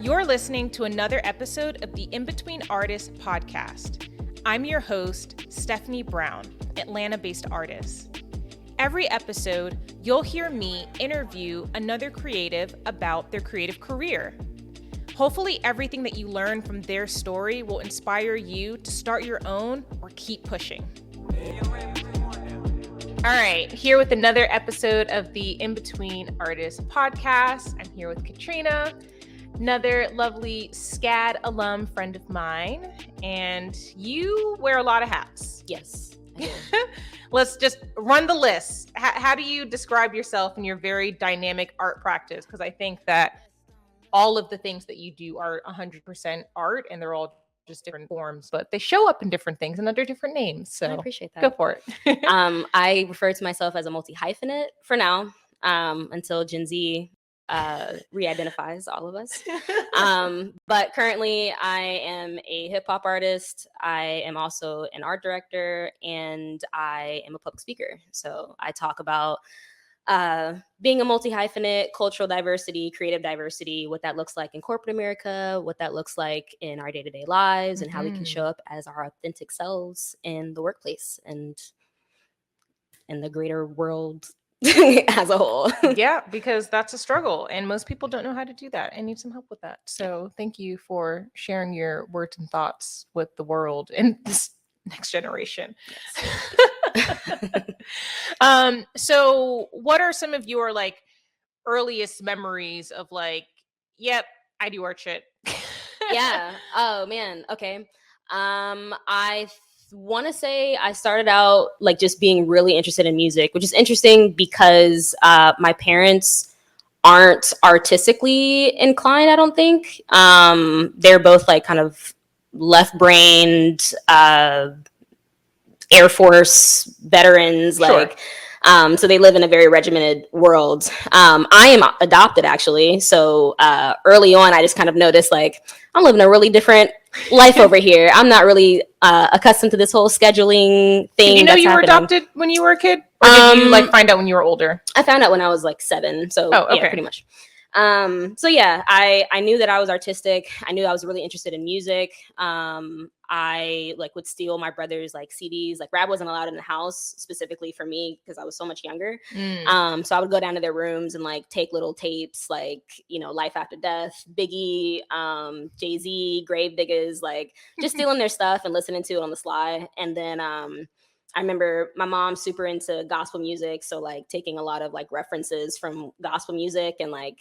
You're listening to another episode of the In Between Artists podcast. I'm your host, Stephanie Brown, Atlanta-based artist. Every episode, you'll hear me interview another creative about their creative career. Hopefully, everything that you learn from their story will inspire you to start your own or keep pushing. All right, here with another episode of the In Between Artists podcast. I'm here with Katrina, another lovely SCAD alum friend of mine, and you wear a lot of hats. Yes. Let's just run the list. How do you describe yourself in your very dynamic art practice? Because I think that all of the things that you do are 100% art, and they're all just different forms, but they show up in different things and under different names. So I appreciate that. Go for it. I refer to myself as a multi-hyphenate for now, until Gen Z re-identifies all of us. But currently I am a hip hop artist. I am also an art director, and I am a public speaker. So I talk about being a multi-hyphenate, cultural diversity, creative diversity, what that looks like in corporate America, what that looks like in our day-to-day lives, and how we can show up as our authentic selves in the workplace and in the greater world as a whole. Yeah, because that's a struggle, and most people don't know how to do that and need some help with that. So thank you for sharing your words and thoughts with the world and this next generation. Yes. So what are some of your like earliest memories of like, yep, I do art shit? Yeah. Oh man. Okay. I want to say I started out like just being really interested in music, which is interesting because my parents aren't artistically inclined, I don't think. They're both like kind of left-brained Air Force veterans, Sure. like so they live in a very regimented world. I am adopted, actually. So early on, I just kind of noticed like I'm living a really different life over here. I'm not really accustomed to this whole scheduling thing. Did you know you were adopted when you were a kid? Or did you like find out when you were older? I found out when I was like 7. So okay. Yeah, pretty much. So yeah, I knew that I was artistic. I knew I was really interested in music. I like would steal my brother's like CDs. Like rap wasn't allowed in the house specifically for me because I was so much younger. So I would go down to their rooms and like take little tapes, like, you know, Life After Death, Biggie, Jay-Z, Grave Diggers, like just stealing their stuff and listening to it on the sly. And then I remember my mom super into gospel music. So like taking a lot of like references from gospel music, and like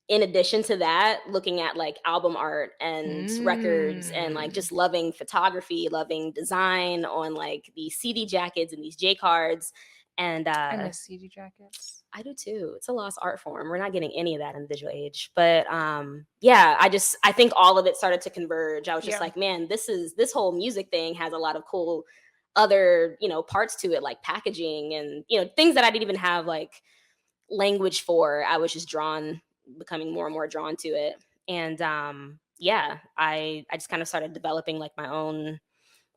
in addition to that, looking at like album art and records, and like just loving photography, loving design on like these CD jackets and these J cards. And I miss CD jackets. I do too. It's a lost art form. We're not getting any of that in the digital age. But yeah, I think all of it started to converge. I was just like, man, this whole music thing has a lot of cool other, you know, parts to it, like packaging and, you know, things that I didn't even have like language for. I was just becoming more and more drawn to it. And yeah, I just kind of started developing like my own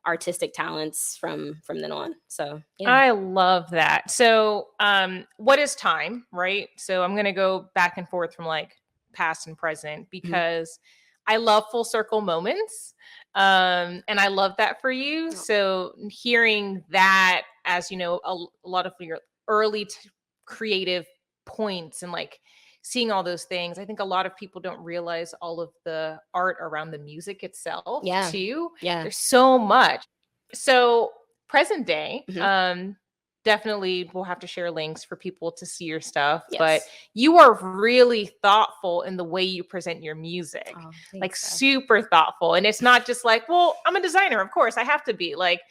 artistic talents from then on. So yeah. I love that. So what is time, right? So I'm gonna go back and forth from like past and present because I love full circle moments. And I love that for you. So hearing that as, you know, a lot of your early creative points and like seeing all those things, I think a lot of people don't realize all of the art around the music itself too. Yeah. There's so much. So present day, definitely we'll have to share links for people to see your stuff, but you are really thoughtful in the way you present your music, like super thoughtful. And it's not just like, well, I'm a designer, of course I have to be like,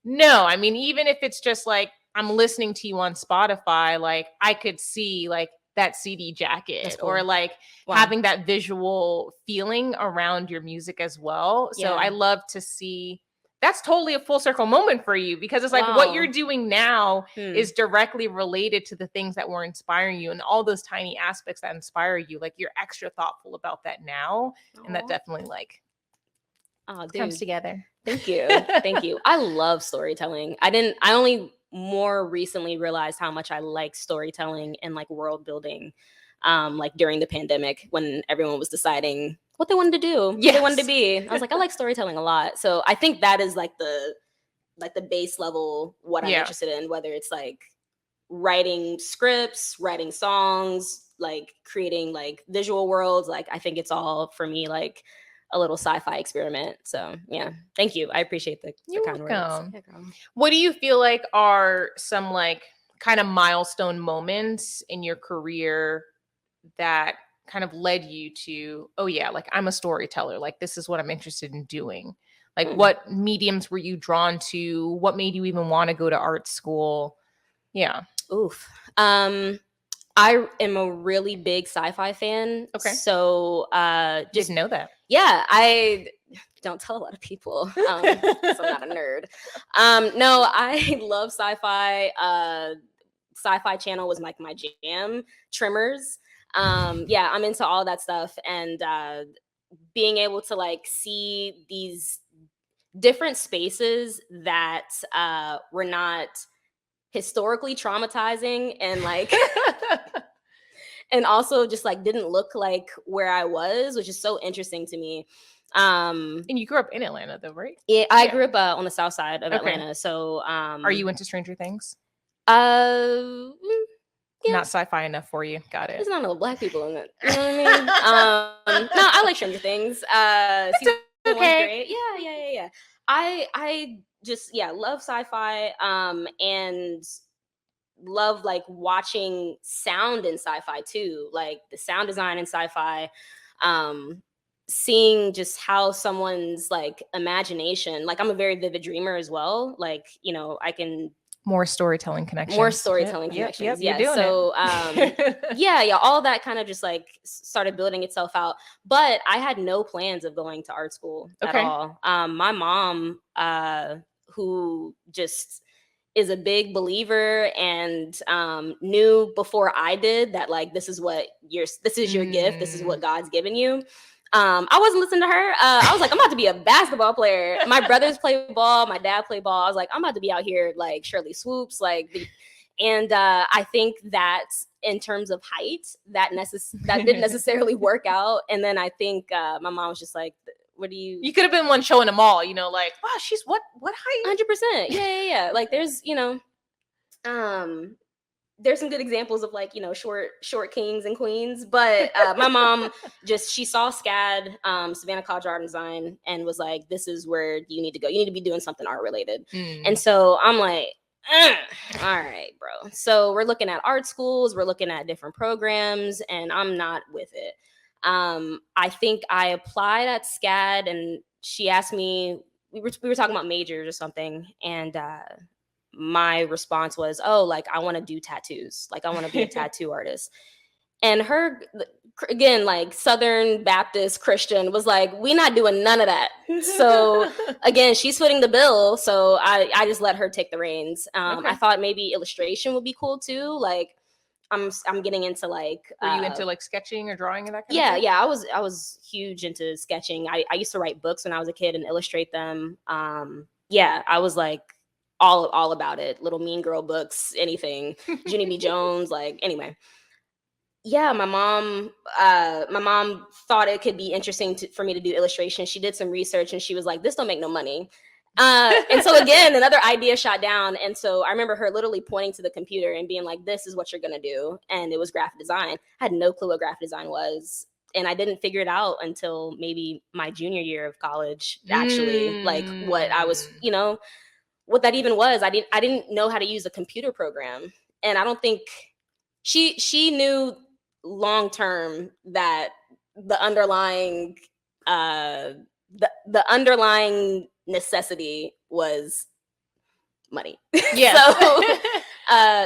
no, I mean, even if it's just like, I'm listening to you on Spotify, like I could see like that CD jacket or like having that visual feeling around your music as well. So I love to see that's totally a full circle moment for you because it's like what you're doing now is directly related to the things that were inspiring you and all those tiny aspects that inspire you. Like you're extra thoughtful about that now. And that definitely like comes together. Thank you. Thank you. I love storytelling. I only more recently realized how much I like storytelling and like world building. like during the pandemic when everyone was deciding what they wanted to do, yes. what they wanted to be. I was like, I like storytelling a lot. So I think that is like the base level, what I'm interested in, whether it's like writing scripts, writing songs, like creating like visual worlds. Like I think it's all for me like a little sci-fi experiment. So yeah, thank you. I appreciate the kind words. Yeah, what do you feel like are some like kind of milestone moments in your career that kind of led you to, oh yeah, like I'm a storyteller, like this is what I'm interested in doing? Like what mediums were you drawn to? What made you even want to go to art school? Yeah. Oof. I am a really big sci-fi fan. Okay. So just didn't know that. Yeah, I don't tell a lot of people. So I'm not a nerd. No, I love sci-fi. Sci-Fi Channel was like my jam. Tremors. Yeah, I'm into all that stuff, and being able to like see these different spaces that were not historically traumatizing and like and also just like didn't look like where I was, which is so interesting to me. And you grew up in Atlanta though, right? Yeah, I grew up on the south side of Atlanta. So are you into Stranger Things? Yeah. Not sci-fi enough for you. Got it. There's not no black people in it. You know what I mean? No, I like Stranger Things. Season one's great. Yeah. I just love sci-fi and love like watching sound in sci-fi too, like the sound design in sci-fi, seeing just how someone's like imagination, like I'm a very vivid dreamer as well, like, you know, I can more storytelling connections. Connections. Yep, Yeah. So all that kind of just like started building itself out. But I had no plans of going to art school at all. My mom, who just is a big believer and knew before I did that like this is your gift, this is what God's given you. I wasn't listening to her. I was like, I'm about to be a basketball player. My brothers play ball, my dad play ball. I was like, I'm about to be out here like Shirley Swoops, and I think that in terms of height, that didn't necessarily work out. And then I think my mom was just like, what do you could have been one showing them all, you know, like, wow, she's what height? 100%. Yeah. Like there's, you know, there's some good examples of like, you know, short kings and queens, but my mom she saw SCAD, Savannah College of Art and Design, and was like, this is where you need to go. You need to be doing something art related. And so I'm like, all right, bro. So we're looking at art schools, we're looking at different programs, and I'm not with it. I think I applied at SCAD, and she asked me, we were talking about majors or something, and my response was, oh, like I want to do tattoos, like I want to be a tattoo artist. And her, again, like Southern Baptist Christian, was like, we not doing none of that. So again, she's footing the bill, so I just let her take the reins. I thought maybe illustration would be cool too, like I'm getting into like were you into like sketching or drawing and that kind of thing? Yeah, I was huge into sketching. I used to write books when I was a kid and illustrate them. I was like all about it. Little Mean Girl books, anything. Ginny B. Jones, like anyway. Yeah, my mom thought it could be interesting for me to do illustration. She did some research and she was like, this don't make no money. And so again, another idea shot down. And so I remember her literally pointing to the computer and being like, this is what you're going to do. And it was graphic design. I had no clue what graphic design was. And I didn't figure it out until maybe my junior year of college, actually, like what I was, you know, what that even was. I didn't know how to use a computer program. And I don't think she knew long term that the underlying the underlying necessity was money. Yeah.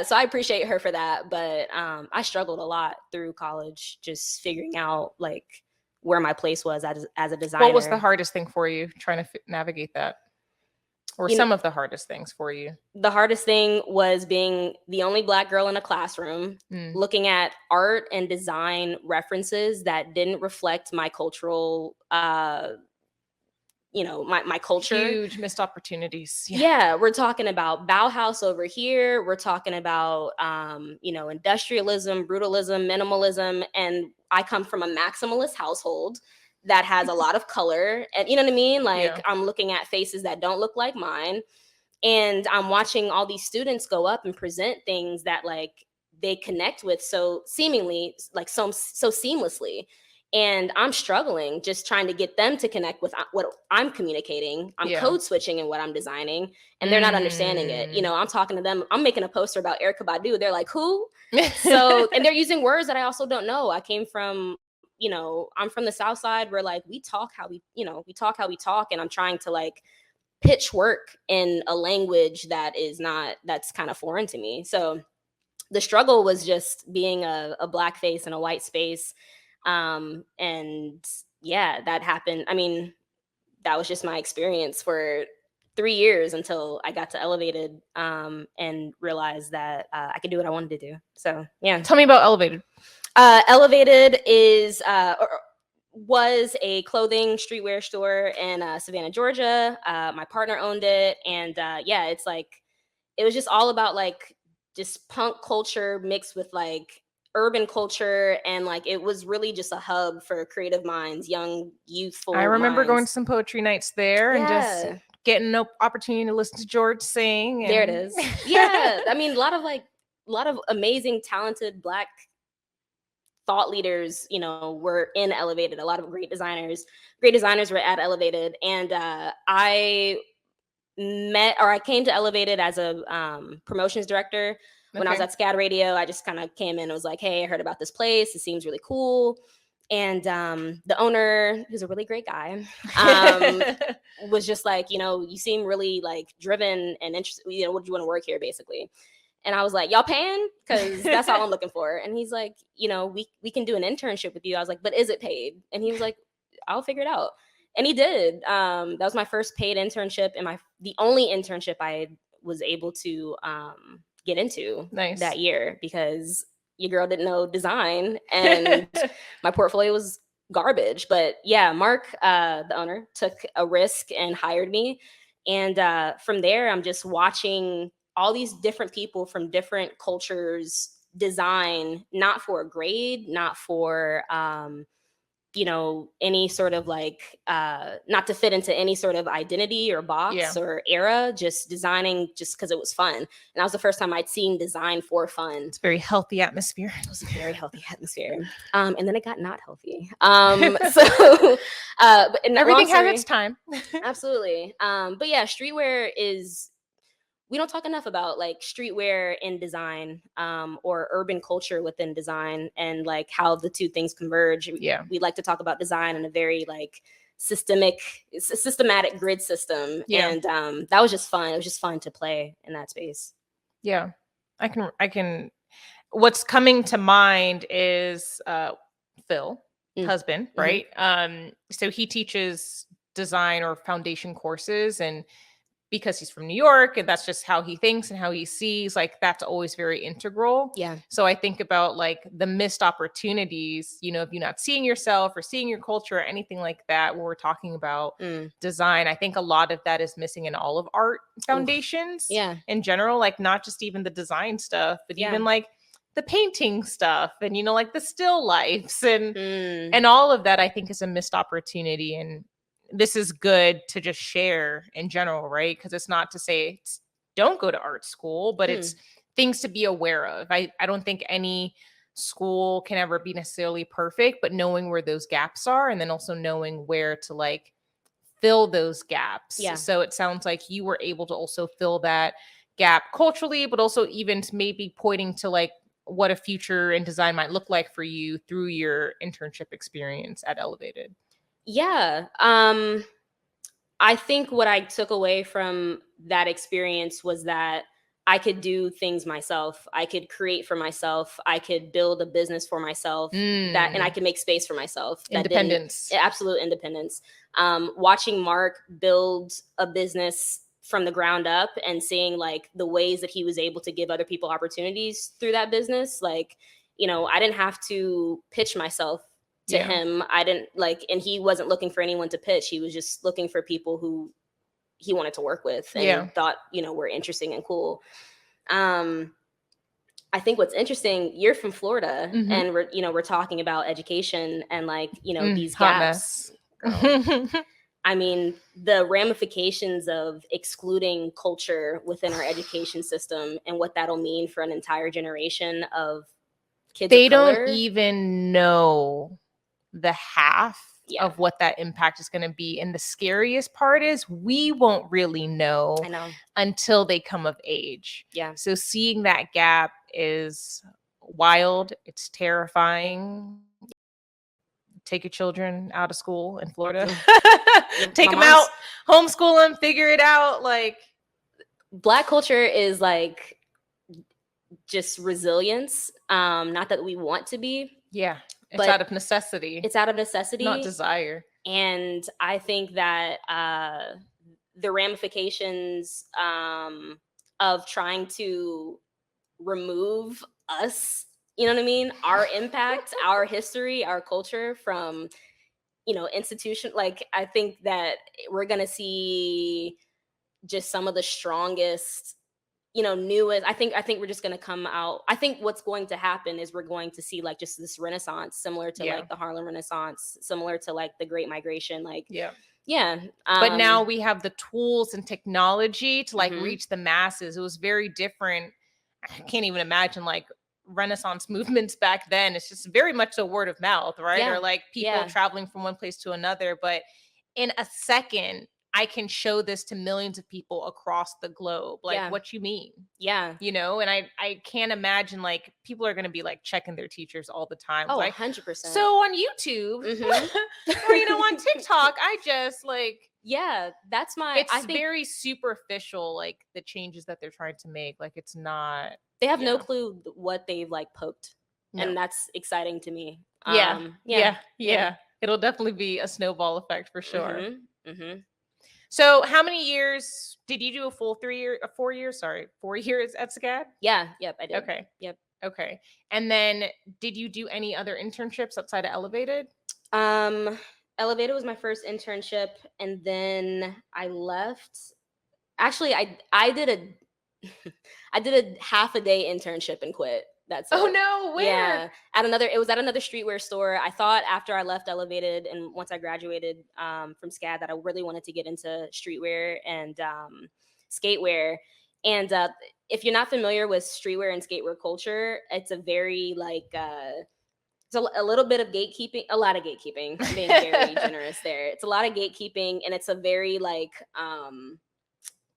So I appreciate her for that, but I struggled a lot through college just figuring out like where my place was as a designer. What was the hardest thing for you trying to navigate that? Or some of the hardest things for you? The hardest thing was being the only Black girl in a classroom, looking at art and design references that didn't reflect my cultural, my culture. Huge missed opportunities. Yeah, we're talking about Bauhaus over here. We're talking about industrialism, brutalism, minimalism, and I come from a maximalist household that has a lot of color, and you know what I mean? Like, I'm looking at faces that don't look like mine, and I'm watching all these students go up and present things that like they connect with so seemingly, like so seamlessly. And I'm struggling just trying to get them to connect with what I'm communicating. I'm code switching in what I'm designing, and they're not understanding it. I'm talking to them. I'm making a poster about Erykah Badu. They're like, who? So, and they're using words that I also don't know. I came from, I'm from the South Side where like we talk how we talk, and I'm trying to like pitch work in a language that's kind of foreign to me. So the struggle was just being a Black face in a white space. And yeah, that happened. I mean, that was just my experience for 3 years until I got to Elevated, and realized that I could do what I wanted to do. So yeah. Tell me about Elevated. Elevated was a clothing streetwear store in Savannah, Georgia. My partner owned it, and it's like it was just all about like just punk culture mixed with like urban culture, and like it was really just a hub for creative minds, young, youthful. I remember minds. going to some poetry nights there and just getting an opportunity to listen to George sing. And... There it is. Yeah, I mean, a lot of amazing, talented Black thought leaders, were in Elevated. A lot of great designers were at Elevated, and I came to Elevated as a promotions director. When I was at SCAD Radio, I just kind of came in and was like, hey, I heard about this place. It seems really cool. And the owner, who's a really great guy, was just like, you seem really like driven and interested. What do you want to work here, basically? And I was like, y'all paying? Because that's all I'm looking for. And he's like, we can do an internship with you. I was like, but is it paid? And he was like, I'll figure it out. And he did. That was my first paid internship, and the only internship I was able to get into that year, because your girl didn't know design and my portfolio was garbage. But yeah, Mark, the owner, took a risk and hired me. And from there, I'm just watching all these different people from different cultures design, not for a grade, not for any sort of like not to fit into any sort of identity or box or era, just designing just because it was fun. And that was the first time I'd seen design for fun. It's a very healthy atmosphere. It was a very healthy atmosphere. And then it got not healthy. But everything has its time. Absolutely. But yeah, streetwear is, we don't talk enough about like streetwear in design, or urban culture within design, and like how the two things converge. Yeah. We like to talk about design in a very like systematic grid system. Yeah. And that was just fun. It was just fun to play in that space. Yeah. I can, what's coming to mind is Phil, husband, right? So he teaches design or foundation courses, and because he's from New York and that's just how he thinks and how he sees, like that's always very integral. Yeah. So I think about like the missed opportunities, if you're not seeing yourself or seeing your culture or anything like that, when we're talking about design, I think a lot of that is missing in all of art foundations. Yeah. In general, like not just even the design stuff, but even like the painting stuff and, like the still lifes and all of that, I think is a missed opportunity. And this is good to just share in general, right? Because it's not to say don't go to art school, but it's things to be aware of. I don't think any school can ever be necessarily perfect, but knowing where those gaps are, and then also knowing where to like fill those gaps. Yeah. So it sounds like you were able to also fill that gap culturally, but also even to maybe pointing to like what a future in design might look like for you through your internship experience at Elevated. Yeah. I think what I took away from that experience was that I could do things myself. I could create for myself. I could build a business for myself, and I could make space for myself. Independence. Absolute independence. Watching Mark build a business from the ground up and seeing like the ways that he was able to give other people opportunities through that business. Like, I didn't have to pitch myself to him. I didn't like, and he wasn't looking for anyone to pitch. He was just looking for people who he wanted to work with and thought, were interesting and cool. I think what's interesting, you're from Florida, and we're talking about education and like, these gaps. I mean, the ramifications of excluding culture within our education system and what that'll mean for an entire generation of kids they of color. Don't even know the half of what that impact is going to be. And the scariest part is we won't really know, until they come of age. So seeing that gap is wild. It's terrifying. Take your children out of school in Florida. Take them out, homeschool them, figure it out. Like, Black culture is like just resilience. Not that we want to be. Yeah. It's out of necessity. It's out of necessity. Not desire. And I think that the ramifications of trying to remove us, you know what I mean? Our impact, our history, our culture from, institution. Like, I think that we're going to see just some of the strongest, newest. I think we're just going to come out. I think what's going to happen is we're going to see like just this renaissance, similar to like the Harlem Renaissance, similar to like the Great Migration. Like, but now we have the tools and technology to like reach the masses. It was very different. I can't even imagine like Renaissance movements back then. It's just very much a word of mouth, right? Or like people traveling from one place to another. But in a second, I can show this to millions of people across the globe. Like, what you mean? And I can't imagine like people are going to be like checking their teachers all the time. Oh, like, 100%. So on YouTube or, on TikTok, I just like, that's my, I think very superficial, like the changes that they're trying to make. Like, it's not, they have no clue what they've like poked. And that's exciting to me. It'll definitely be a snowball effect for sure. So how many years did you do? A full 4 years at SCAD? Yep, I did. Okay. Okay. And then did you do any other internships outside of Elevated? Elevated was my first internship, and then I left. Actually, I did a half a day internship and quit. That's it. Oh no, where? It was at another streetwear store. I thought after I left Elevated and once I graduated from SCAD that I really wanted to get into streetwear and skatewear. And if you're not familiar with streetwear and skatewear culture, it's a very like it's a little bit of gatekeeping, a lot of gatekeeping. I'm being very generous there. It's a lot of gatekeeping, and it's a very like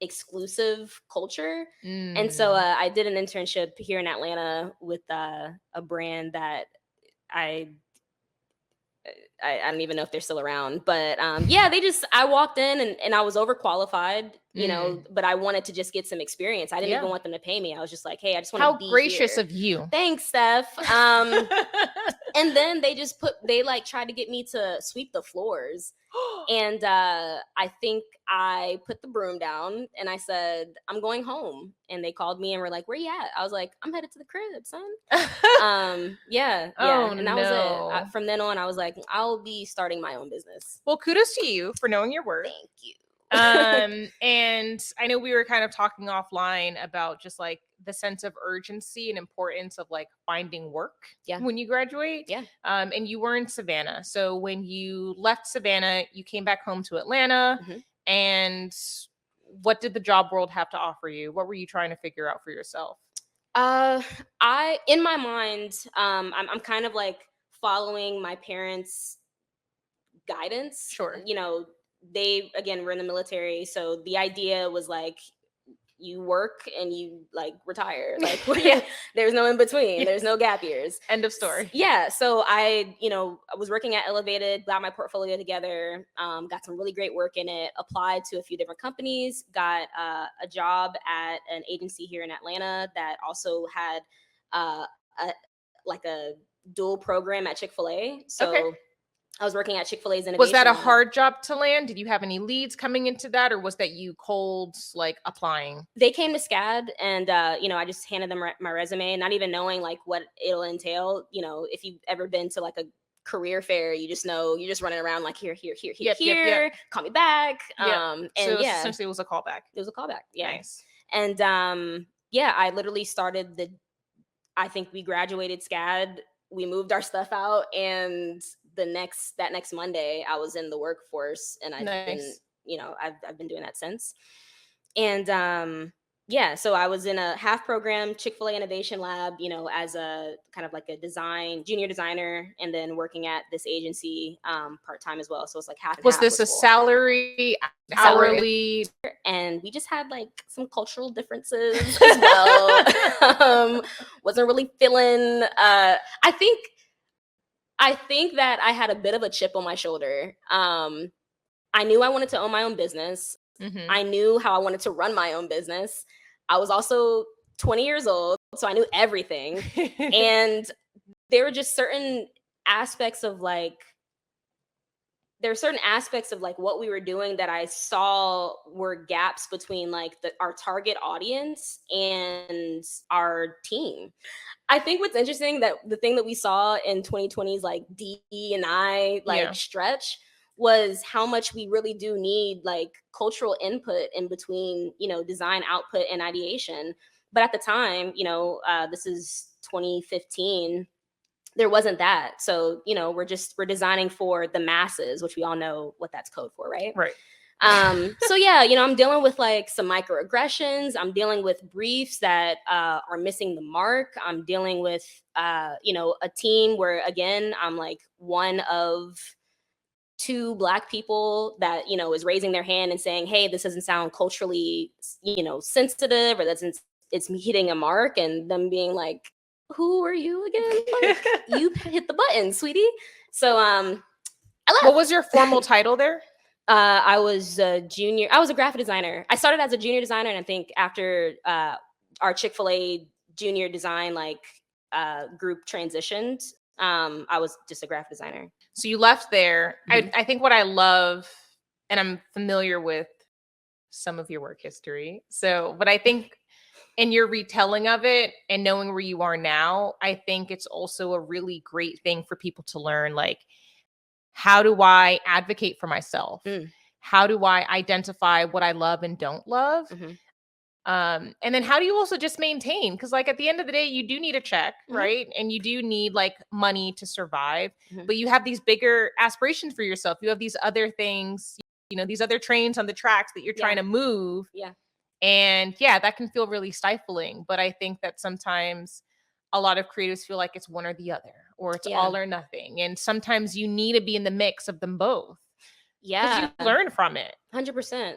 exclusive culture. And so I did an internship here in Atlanta with a brand that I don't even know if they're still around, but I walked in and I was overqualified, but I wanted to just get some experience. I didn't even want them to pay me. I was just like, hey, I just want to be How gracious here. Of you. Thanks, Steph. And then they like tried to get me to sweep the floors. And I think I put the broom down and I said, I'm going home. And they called me and were like, where you at? I was like, I'm headed to the crib, son. And that was it. From then on, I was like, I'll be starting my own business. Well, kudos to you for knowing your worth. Thank you. And I know we were kind of talking offline about just like the sense of urgency and importance of like finding work when you graduate. And you were in Savannah. So when you left Savannah, you came back home to Atlanta. And what did the job world have to offer you? What were you trying to figure out for yourself? In my mind, I'm kind of like following my parents' guidance. Sure. They, again, were in the military. So the idea was like, you work and you like retire. Like, there's no in between. There's no gap years. End of story. So I was working at Elevated, got my portfolio together, got some really great work in it, applied to a few different companies, got a job at an agency here in Atlanta that also had a dual program at Chick-fil-A. So I was working at Chick-fil-A's Innovation. Was that a hard job to land? Did you have any leads coming into that, or was that you cold like applying? They came to SCAD, and I just handed them my resume, not even knowing like what it'll entail. If you've ever been to like a career fair, you just know you're just running around like here, Yep. call me back. And so essentially it was a callback. It was a callback. Yeah. Nice. And I literally started I think we graduated SCAD, we moved our stuff out, and that next Monday I was in the workforce, and I've been, I've been doing that since. And so I was in a half program Chick-fil-A Innovation Lab, as a kind of like a junior designer, and then working at this agency part-time as well. So it's like half and was half this a salary, hourly? And we just had like some cultural differences as well. Wasn't really feeling I think that I had a bit of a chip on my shoulder. I knew I wanted to own my own business. Mm-hmm. I knew how I wanted to run my own business. I was also 20 years old, so I knew everything. And there were just certain aspects of like what we were doing that I saw were gaps between like our target audience and our team. I think what's interesting, that the thing that we saw in 2020's like DE&I stretch was how much we really do need like cultural input in between, design output and ideation. But at the time, this is 2015, there wasn't that. So, we're designing for the masses, which we all know what that's code for, right? Right. So yeah, I'm dealing with like some microaggressions. I'm dealing with briefs that are missing the mark. I'm dealing with, a team where, again, I'm like one of 2 Black people that, is raising their hand and saying, hey, this doesn't sound culturally, sensitive, or it's hitting a mark, and them being like, who are you again? Like, you hit the button, sweetie. So, I left. What was your formal title there? I was a junior. I was a graphic designer. I started as a junior designer, and I think after our Chick-fil-A junior design group transitioned, I was just a graphic designer. So you left there. Mm-hmm. I think what I love, and I'm familiar with some of your work history. So, but I think in your retelling of it and knowing where you are now, I think it's also a really great thing for people to learn, like, how do I advocate for myself? How do I identify what I love and don't love? Mm-hmm. And then how do you also just maintain? Because like at the end of the day, you do need a check, mm-hmm. right? And you do need like money to survive, mm-hmm. but you have these bigger aspirations for yourself. You have these other things, these other trains on the tracks that you're trying to move. Yeah. And yeah, that can feel really stifling. But I think that sometimes a lot of creatives feel like it's one or the other, or it's all or nothing. And sometimes you need to be in the mix of them both. Yeah. Because you learn from it. 100%.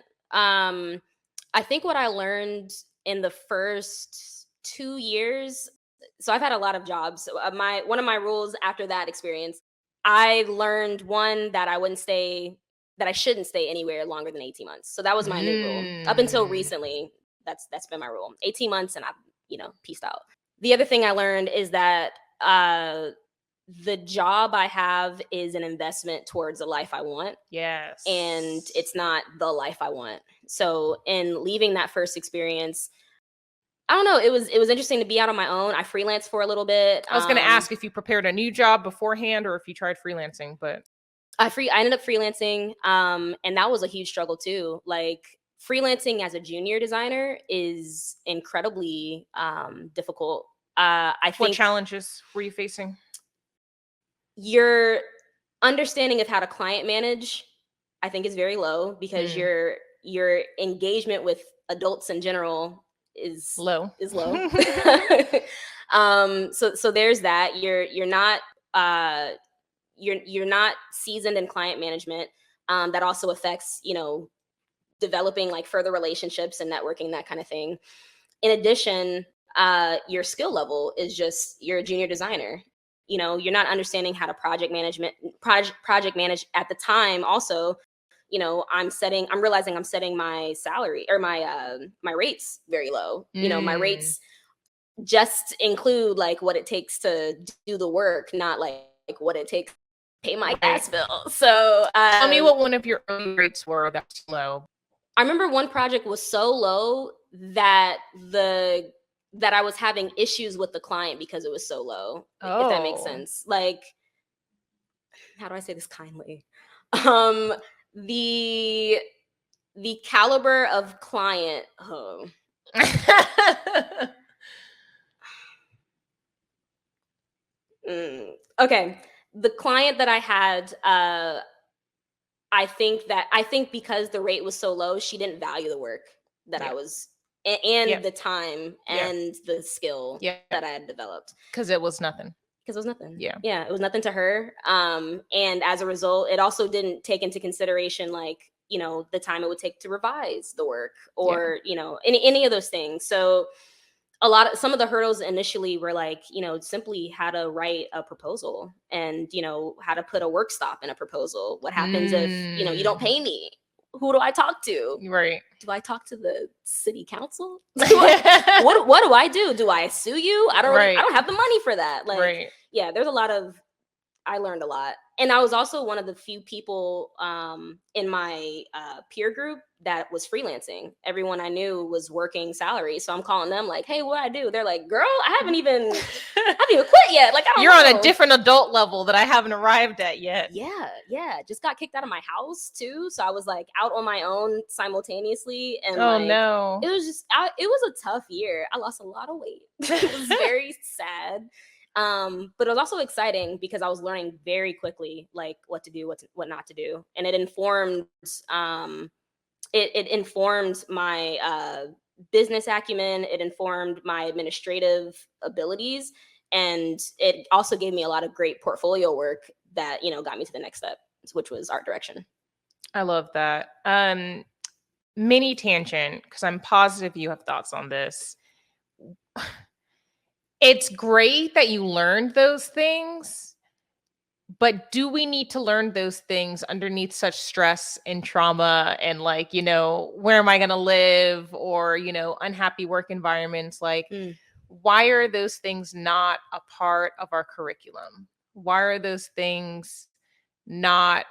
I think what I learned in the first 2 years, so I've had a lot of jobs. So one of my rules after that experience, I learned that I shouldn't stay anywhere longer than 18 months. So that was my new rule. Up until recently, that's been my rule. 18 months and I've, peaced out. The other thing I learned is that the job I have is an investment towards a life I want. Yes. And it's not the life I want. So in leaving that first experience, I don't know, it was interesting to be out on my own. I freelanced for a little bit. I was going to ask if you prepared a new job beforehand or if you tried freelancing, but I ended up freelancing. And that was a huge struggle too. Like freelancing as a junior designer is incredibly difficult. I think. What challenges were you facing? Your understanding of how to client manage, I think, is very low because your engagement with adults in general is low. So there's that. You're not seasoned in client management. That also affects, developing like further relationships and networking, that kind of thing. In addition, your skill level is just, you're a junior designer. You're not understanding how to project manage at the time. Also, I'm realizing I'm setting my salary or my rates very low. My rates just include like what it takes to do the work, not like what it takes to pay my gas bill. So tell me what one of your early rates were that's low. I remember one project was so low that I was having issues with the client because it was so low. If that makes sense. Like how do I say this kindly? Um, the caliber of client. Oh. Okay, the client that I had, I think because the rate was so low, she didn't value the work that I was and the time and the skill that I had developed. Because it was nothing. Because it was nothing. Yeah. Yeah, it was nothing to her. And as a result, it also didn't take into consideration, like, you know, the time it would take to revise the work or, you know, any of those things. So some of the hurdles initially were like, you know, simply how to write a proposal and, you know, how to put a work stop in a proposal. What happens if, you know, you don't pay me? Who do I talk to? Right. Do I talk to the city council? what do I do? Do I sue you? I don't have the money for that. Like, yeah, there's a lot of, I learned a lot. And I was also one of the few people in my peer group that was freelancing. Everyone I knew was working salary. So I'm calling them like, hey, what I do? They're like, girl, I haven't even quit yet. Like, I don't You're know. on a different adult level that I haven't arrived at yet. Yeah. Just got kicked out of my house too. So I was like out on my own simultaneously. And no. It was just, it was a tough year. I lost a lot of weight. It was very sad. But it was also exciting because I was learning very quickly, like what to do, what not to do. And it informed, it informed my, business acumen. It informed my administrative abilities. And it also gave me a lot of great portfolio work that, you know, got me to the next step, which was art direction. I love that. Mini tangent, because I'm positive you have thoughts on this. It's great that you learned those things, but do we need to learn those things underneath such stress and trauma and, like, you know, where am I going to live, or, you know, unhappy work environments? Like, why are those things not a part of our curriculum? Why are those things not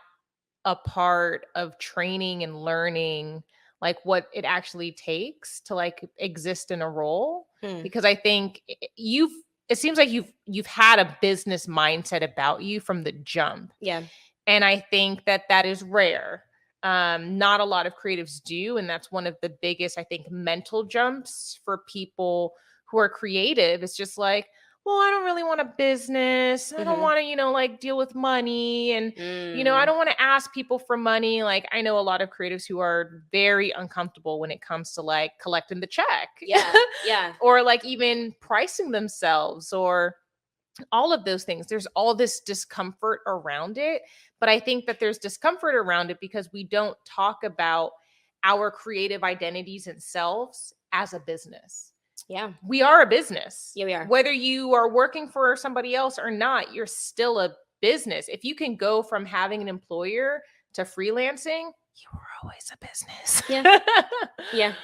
a part of training and learning, like what it actually takes to like exist in a role? Because I think it seems like you've had a business mindset about you from the jump. Yeah. And I think that is rare. Not a lot of creatives do. And that's one of the biggest, I think, mental jumps for people who are creative. It's just like, well, I don't really want a business. I don't want to, you know, like deal with money. And, you know, I don't want to ask people for money. Like, I know a lot of creatives who are very uncomfortable when it comes to like collecting the check. Yeah. Yeah. Or like even pricing themselves or all of those things. There's all this discomfort around it. But I think that there's discomfort around it because we don't talk about our creative identities and selves as a business. Yeah. We are a business. Yeah, we are. Whether you are working for somebody else or not, you're still a business. If you can go from having an employer to freelancing, you were always a business. Yeah.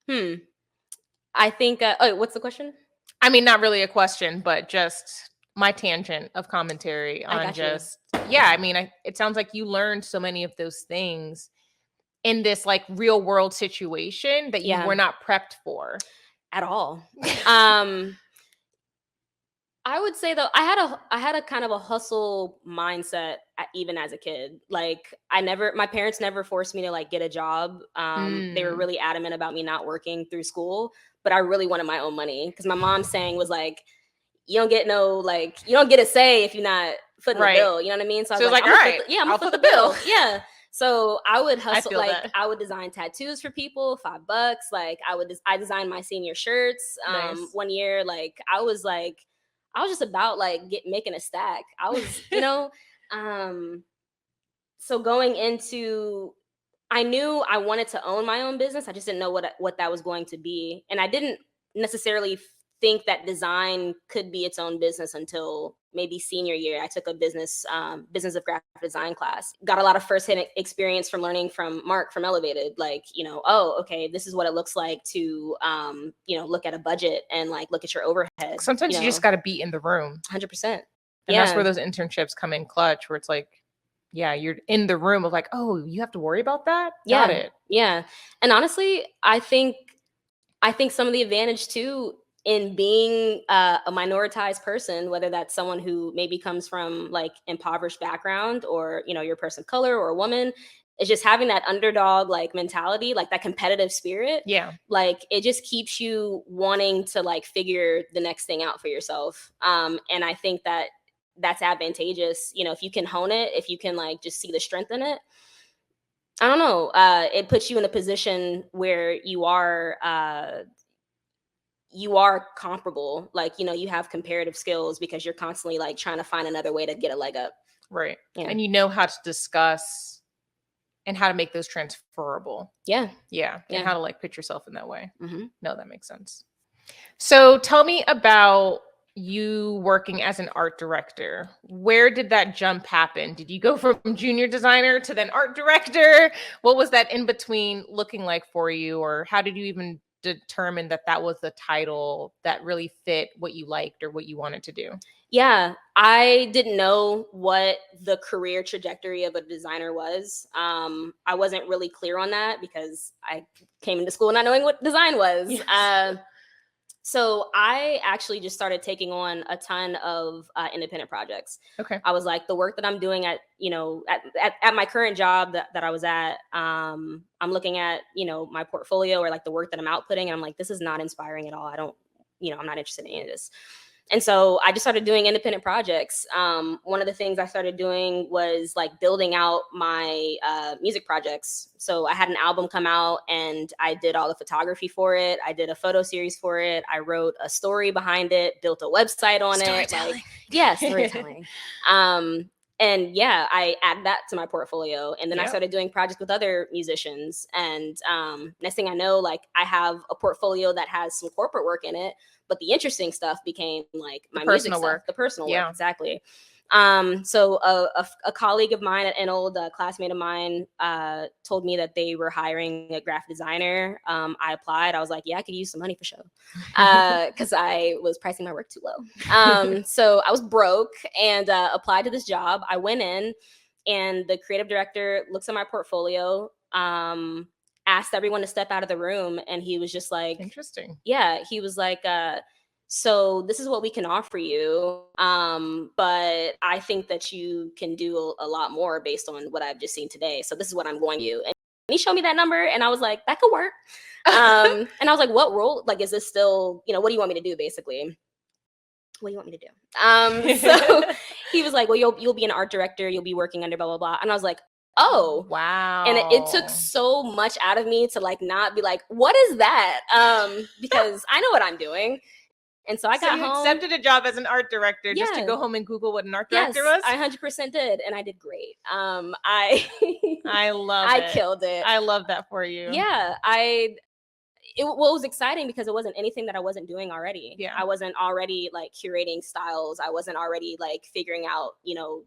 Yeah. I think, what's the question? I mean, not really a question, but just my tangent of commentary on just, I mean, it sounds like you learned so many of those things in this like real world situation that you were not prepped for at all. I would say though, I had a kind of a hustle mindset even as a kid. Like my parents never forced me to like get a job. They were really adamant about me not working through school, but I really wanted my own money because my mom's saying was like, you don't get a say if you're not footing the bill. You know what I mean? So I was like, all right, I'm gonna foot the bill. Yeah. So I would hustle, I would design tattoos for people, $5. Like I designed my senior shirts. One year, like I was just about like making a stack. I was, you know, so going into, I knew I wanted to own my own business. I just didn't know what that was going to be. And I didn't necessarily think that design could be its own business until maybe senior year. I took a business of graphic design class, got a lot of firsthand experience from learning from Mark from Elevated, like, you know, oh, okay, this is what it looks like to, you know, look at a budget and like, look at your overhead. Sometimes you just got to be in the room. 100%. And that's where those internships come in clutch, where it's like, yeah, you're in the room of like, oh, you have to worry about that? Got it. Yeah. And honestly, I think some of the advantage too in being a minoritized person, whether that's someone who maybe comes from like impoverished background, or, you know, you're a person of color or a woman, it's just having that underdog like mentality, like that competitive spirit. Yeah. Like it just keeps you wanting to like figure the next thing out for yourself. And I think that that's advantageous, you know, if you can hone it, if you can like just see the strength in it. I don't know. It puts you in a position where you are comparable. Like, you know, you have comparative skills because you're constantly like trying to find another way to get a leg up. Right. Yeah. And you know how to discuss and how to make those transferable. Yeah. And how to like put yourself in that way. Mm-hmm. No, that makes sense. So tell me about you working as an art director. Where did that jump happen? Did you go from junior designer to then art director? What was that in between looking like for you? Or how did you even determine that that was the title that really fit what you liked or what you wanted to do? Yeah, I didn't know what the career trajectory of a designer was. I wasn't really clear on that because I came into school not knowing what design was. Yes. So I actually just started taking on a ton of independent projects. Okay. I was like, the work that I'm doing at, you know, at my current job that I was at, I'm looking at, you know, my portfolio or like the work that I'm outputting. And I'm like, this is not inspiring at all. I don't, you know, I'm not interested in any of this. And so I just started doing independent projects. One of the things I started doing was like building out my music projects. So I had an album come out and I did all the photography for it. I did a photo series for it. I wrote a story behind it, built a website on it. Like, yeah, storytelling. And yeah, I added that to my portfolio. And then I started doing projects with other musicians. And next thing I know, like I have a portfolio that has some corporate work in it. But the interesting stuff became like my music stuff, the personal work. Exactly. So a colleague of mine, an old classmate of mine, told me that they were hiring a graphic designer. I applied. I was like, yeah, I could use some money for sure. Because I was pricing my work too low. So I was broke and applied to this job. I went in and the creative director looks at my portfolio, asked everyone to step out of the room, and he was just like, interesting. Yeah, he was like, so this is what we can offer you, but I think that you can do a lot more based on what I've just seen today. So this is what I'm going to do. And he showed me that number, and I was like, that could work. And I was like, what role? Like, is this still, you know, what do you want me to do, basically? What do you want me to do? So he was like, well, you'll be an art director. You'll be working under blah, blah, blah. And I was like, oh, wow. And it took so much out of me to like not be like, what is that? Because I know what I'm doing. And so I got home. Accepted a job as an art director just to go home and Google what an art director was? I 100% did, and I did great. I love it. I killed it. I love that for you. Yeah, it was exciting because it wasn't anything that I wasn't doing already. Yeah. I wasn't already like curating styles. I wasn't already like figuring out, you know,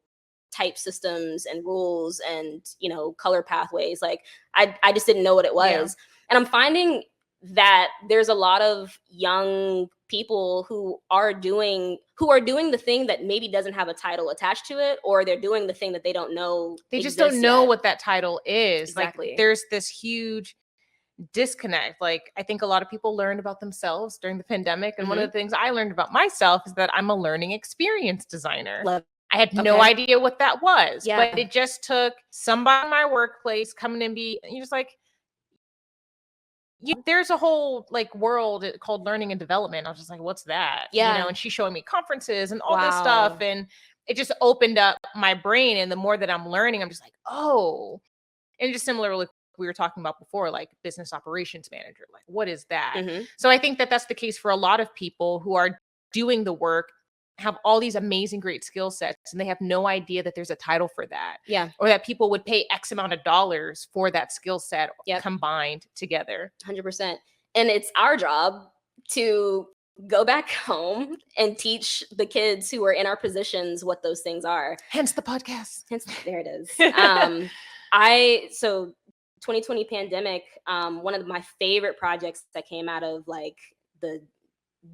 type systems and rules and, you know, color pathways. Like I just didn't know what it was. Yeah. And I'm finding that there's a lot of young people who are doing the thing that maybe doesn't have a title attached to it, or they're doing the thing that they don't know. They just don't know what that title is. Exactly. Like there's this huge disconnect. Like I think a lot of people learned about themselves during the pandemic. And one of the things I learned about myself is that I'm a learning experience designer. I had no idea what that was, but it just took somebody in my workplace coming and you're just like, there's a whole like world called learning and development. I was just like, what's that? Yeah. You know, and she's showing me conferences and all this stuff. And it just opened up my brain. And the more that I'm learning, I'm just like, oh, and just similarly, we were talking about before, like business operations manager, like what is that? So I think that that's the case for a lot of people who are doing the work, have all these amazing, great skill sets, and they have no idea that there's a title for that. Yeah. Or that people would pay X amount of dollars for that skill set combined together. 100%. And it's our job to go back home and teach the kids who are in our positions what those things are. Hence the podcast. There it is. So 2020 pandemic, one of my favorite projects that came out of like the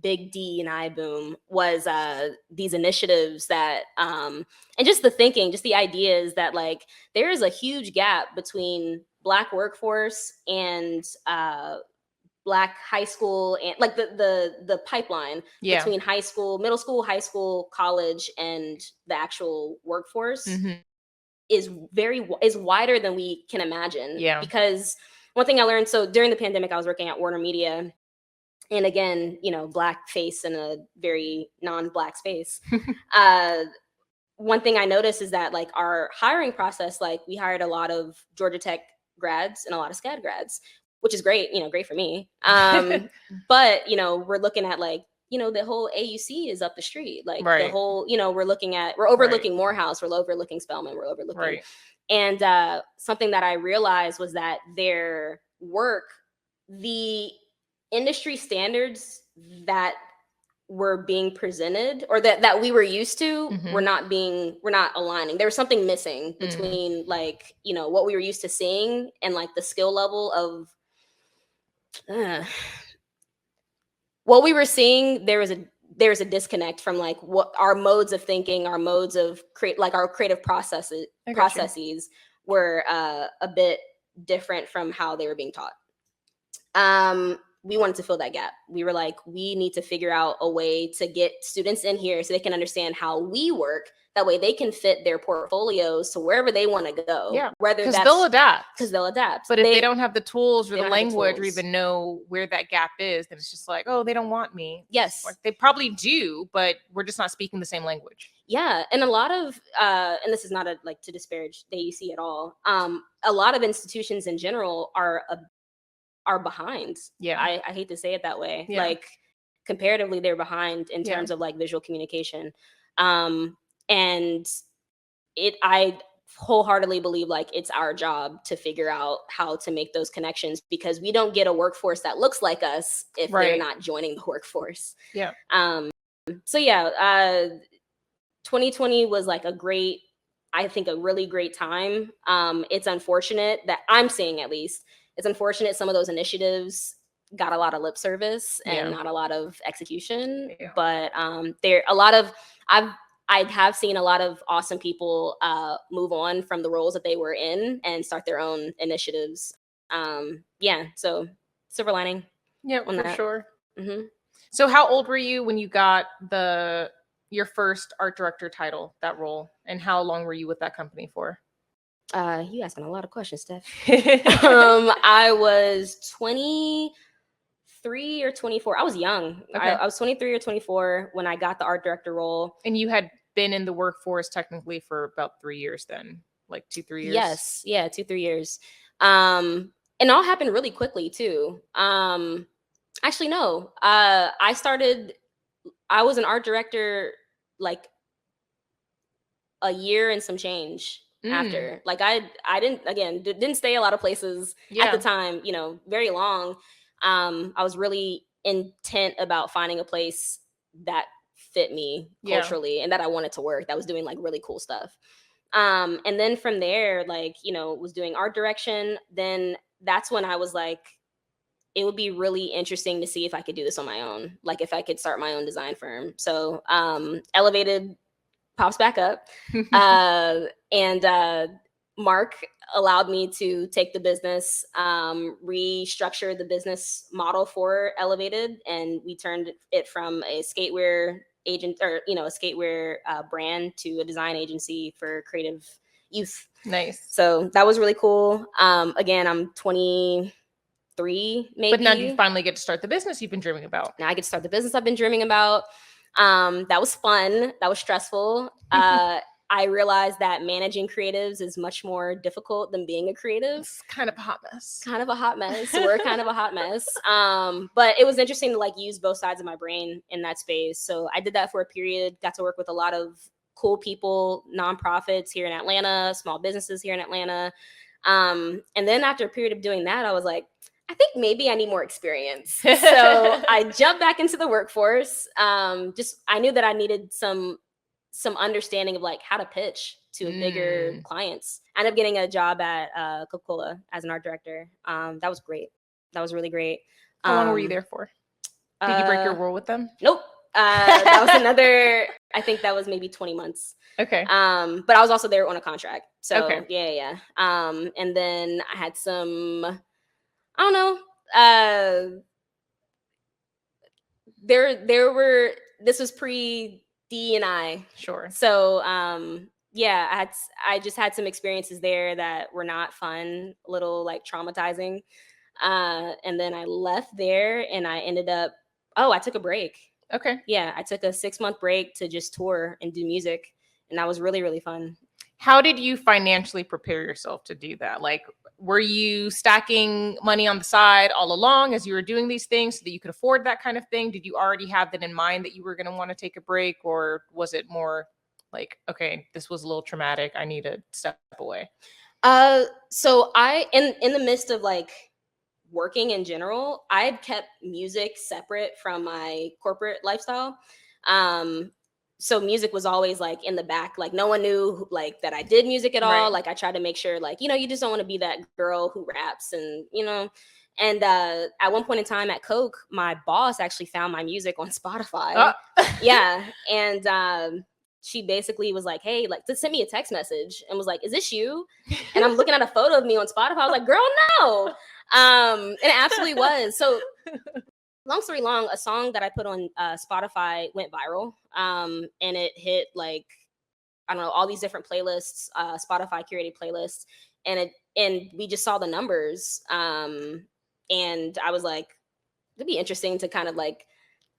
big D&I boom was these initiatives that and just the thinking, just the ideas that like there is a huge gap between Black workforce and Black high school and like the pipeline between high school, middle school, high school, college, and the actual workforce is wider than we can imagine. Yeah. Because one thing I learned, so during the pandemic, I was working at Warner Media, and again, Black face in a very non-Black space. One thing I noticed is that like our hiring process, like we hired a lot of Georgia Tech grads and a lot of SCAD grads, which is great, great for me. But, we're looking at like, the whole AUC is up the street. Like the whole, we're overlooking Morehouse, we're overlooking Spelman, we're overlooking. And something that I realized was that their work, the industry standards that were being presented or that we were used to we're not aligning. There was something missing between like, what we were used to seeing and like the skill level of what we were seeing. There's a disconnect from like what our modes of thinking, our modes of our creative processes were a bit different from how they were being taught. We wanted to fill that gap. We were like, we need to figure out a way to get students in here so they can understand how we work. That way they can fit their portfolios to wherever they want to go. Yeah, because they'll adapt. But if they don't have the tools or the language or even know where that gap is, then it's just like, oh, they don't want me. Yes. Like, they probably do, but we're just not speaking the same language. Yeah. And a lot of, and this is not to disparage the AUC at all. A lot of institutions in general are behind. Yeah. I hate to say it that way. Yeah. Like comparatively, they're behind in terms of like visual communication. And I wholeheartedly believe like it's our job to figure out how to make those connections, because we don't get a workforce that looks like us if they're not joining the workforce. Yeah. So yeah, 2020 was like a really great time. It's unfortunate that I'm seeing, at least, it's unfortunate some of those initiatives got a lot of lip service and not a lot of execution. Yeah. But there a lot of I have seen a lot of awesome people move on from the roles that they were in and start their own initiatives. So silver lining. Yeah, for sure. Mm-hmm. So how old were you when you got your first art director title, that role, and how long were you with that company for? You asking a lot of questions, Steph. I was 23 or 24. I was young. Okay. I was 23 or 24 when I got the art director role. And you had been in the workforce technically for about 3 years then, like 2-3 years. Yes, yeah, 2-3 years. And all happened really quickly too. Actually, no. I was an art director like a year and some change. After, like I didn't stay a lot of places at the time, very long. I was really intent about finding a place that fit me culturally and that I wanted to work, that was doing like really cool stuff. And then from there, like, was doing art direction. Then that's when I was like, it would be really interesting to see if I could do this on my own, like if I could start my own design firm. So Elevated pops back up. And Mark allowed me to take the business, restructure the business model for Elevated, and we turned it from a skatewear agent or a skatewear brand to a design agency for creative youth. Nice. So that was really cool. Again, I'm 23 maybe. But now you finally get to start the business you've been dreaming about. Now I get to start the business I've been dreaming about. That was fun. That was stressful. I realized that managing creatives is much more difficult than being a creative. It's kind of a hot mess. We're kind of a hot mess. But it was interesting to like use both sides of my brain in that space. So I did that for a period, got to work with a lot of cool people, nonprofits here in Atlanta, small businesses here in Atlanta. And then after a period of doing that, I was like, I think maybe I need more experience. So I jumped back into the workforce. I knew that I needed some understanding of like how to pitch to bigger clients. I ended up getting a job at Coca-Cola as an art director. That was great. That was really great. How long were you there for? Did you break your rule with them? Nope. That was another, I think that was maybe 20 months. Okay. But I was also there on a contract. So yeah. And then I had some, I don't know, this was pre D&I. Sure. So yeah, I just had some experiences there that were not fun, a little like traumatizing. And then I left there and I ended up, I took a break. Okay. Yeah, I took a 6-month break to just tour and do music. And that was really, really fun. How did you financially prepare yourself to do that? Like, were you stacking money on the side all along as you were doing these things so that you could afford that kind of thing? Did you already have that in mind that you were going to want to take a break? Or was it more like, okay, this was a little traumatic, I need to step away? So I, in the midst of like working in general, I'd kept music separate from my corporate lifestyle. So music was always like in the back, like no one knew like that I did music at all. Right. Like I tried to make sure, like, you just don't want to be that girl who raps and and at one point in time at Coke, my boss actually found my music on Spotify. Yeah. And she basically was like, hey, like, just send me a text message and was like, is this you? And I'm looking at a photo of me on Spotify. I was like, girl, no. And it absolutely was. So long story long, a song that I put on Spotify went viral. And it hit like, I don't know, all these different playlists, Spotify curated playlists. And we just saw the numbers. And I was like, it'd be interesting to kind of like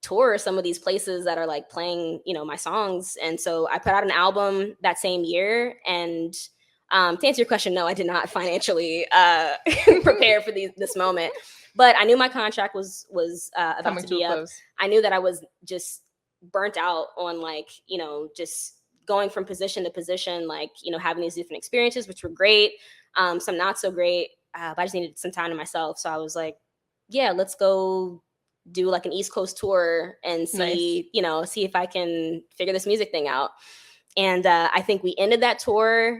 tour some of these places that are like playing, my songs. And so I put out an album that same year. And to answer your question, no, I did not financially prepare for this moment. But I knew my contract was about to be up. I knew that I was just burnt out on like, just going from position to position, like, having these different experiences, which were great, some not so great. But I just needed some time to myself. So I was like, yeah, let's go do like an East Coast tour and see, see if I can figure this music thing out. And I think we ended that tour.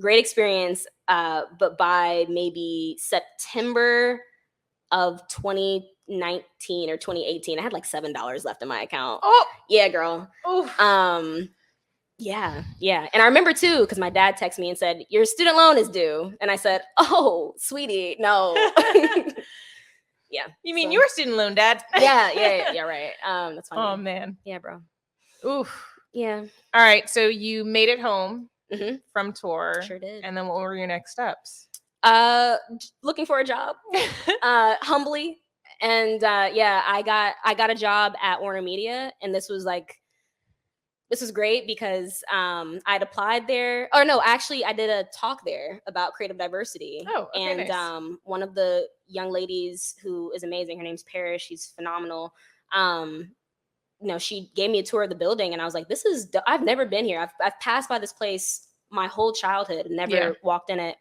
Great experience. But by maybe September of 2019 or 2018, I had like $7 left in my account. Oh, yeah, girl. Oof. Yeah. And I remember too, because my dad texted me and said, your student loan is due. And I said, oh, sweetie, no. Yeah. You mean your student loan, Dad? Yeah, right. That's funny. Oh, man. Yeah, bro. Oof. Yeah. All right. So you made it home from tour. Sure did. And then what were your next steps? Looking for a job, humbly. And I got a job at Warner Media, and this was great because I'd applied there. Or no, actually, I did a talk there about creative diversity. Oh, okay, and nice. One of the young ladies who is amazing, her name's Paris. She's phenomenal. She gave me a tour of the building, and I was like, I've never been here. I've passed by this place my whole childhood, never walked in it.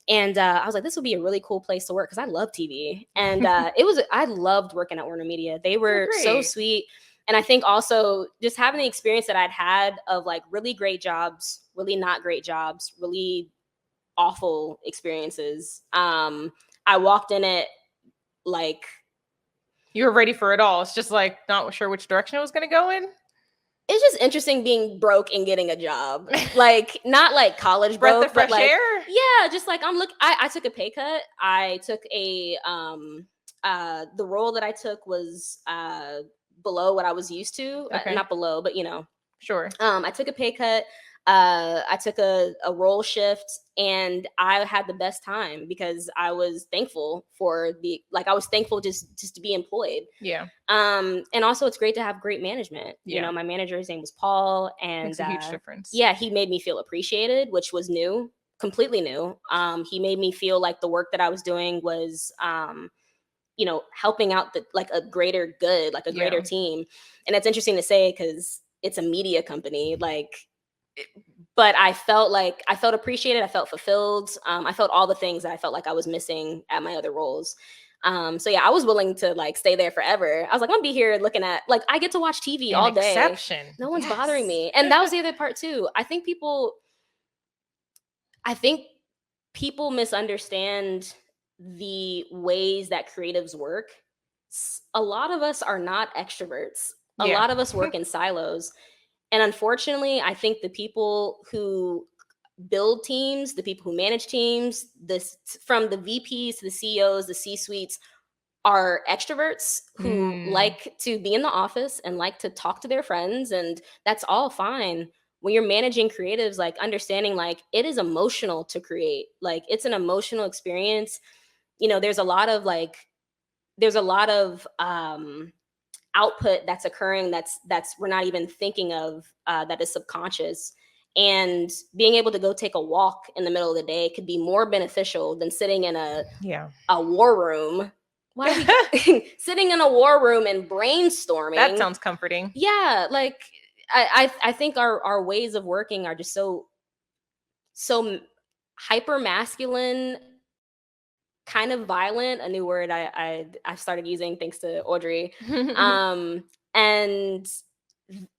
And I was like, this would be a really cool place to work because I love TV. And I loved working at Warner Media. They were so sweet. And I think also just having the experience that I'd had of like really great jobs, really not great jobs, really awful experiences. I walked in it like, you were ready for it all. It's just like not sure which direction it was going to go in. It's just interesting being broke and getting a job. Like, not like college broke, breath of fresh air. Yeah, just like I took a pay cut. I took the role that I took was below what I was used to. Okay. Not below, but Sure. I took a pay cut. I took a role shift, and I had the best time because I was thankful I was thankful just to be employed. Yeah. And also it's great to have great management. Yeah. My manager, his name was Paul, and makes a huge difference. Yeah, he made me feel appreciated, which was new, completely new. He made me feel like the work that I was doing was helping out a greater good, like a greater team. And it's interesting to say because it's a media company, but I felt appreciated. I felt fulfilled. I felt all the things that I felt like I was missing at my other roles. So yeah, I was willing to stay there forever. I was like, I'm gonna be here looking at I get to watch TV all day. Exception. No one's bothering me. And that was the other part too. I think people misunderstand the ways that creatives work. A lot of us are not extroverts. A lot of us work in silos. And unfortunately, I think the people who build teams, the people who manage teams, from the VPs to the CEOs, the C-suites, are extroverts who like to be in the office and like to talk to their friends, and that's all fine. When you're managing creatives, like understanding like it is emotional to create, like it's an emotional experience. You know, there's a lot of output that's occurring that's we're not even thinking of, that is subconscious. And being able to go take a walk in the middle of the day could be more beneficial than sitting in a war room. Why are we sitting in a war room and brainstorming? That sounds comforting. Yeah, like I think our ways of working are just so hyper masculine, kind of violent, a new word I started using thanks to Audrey. And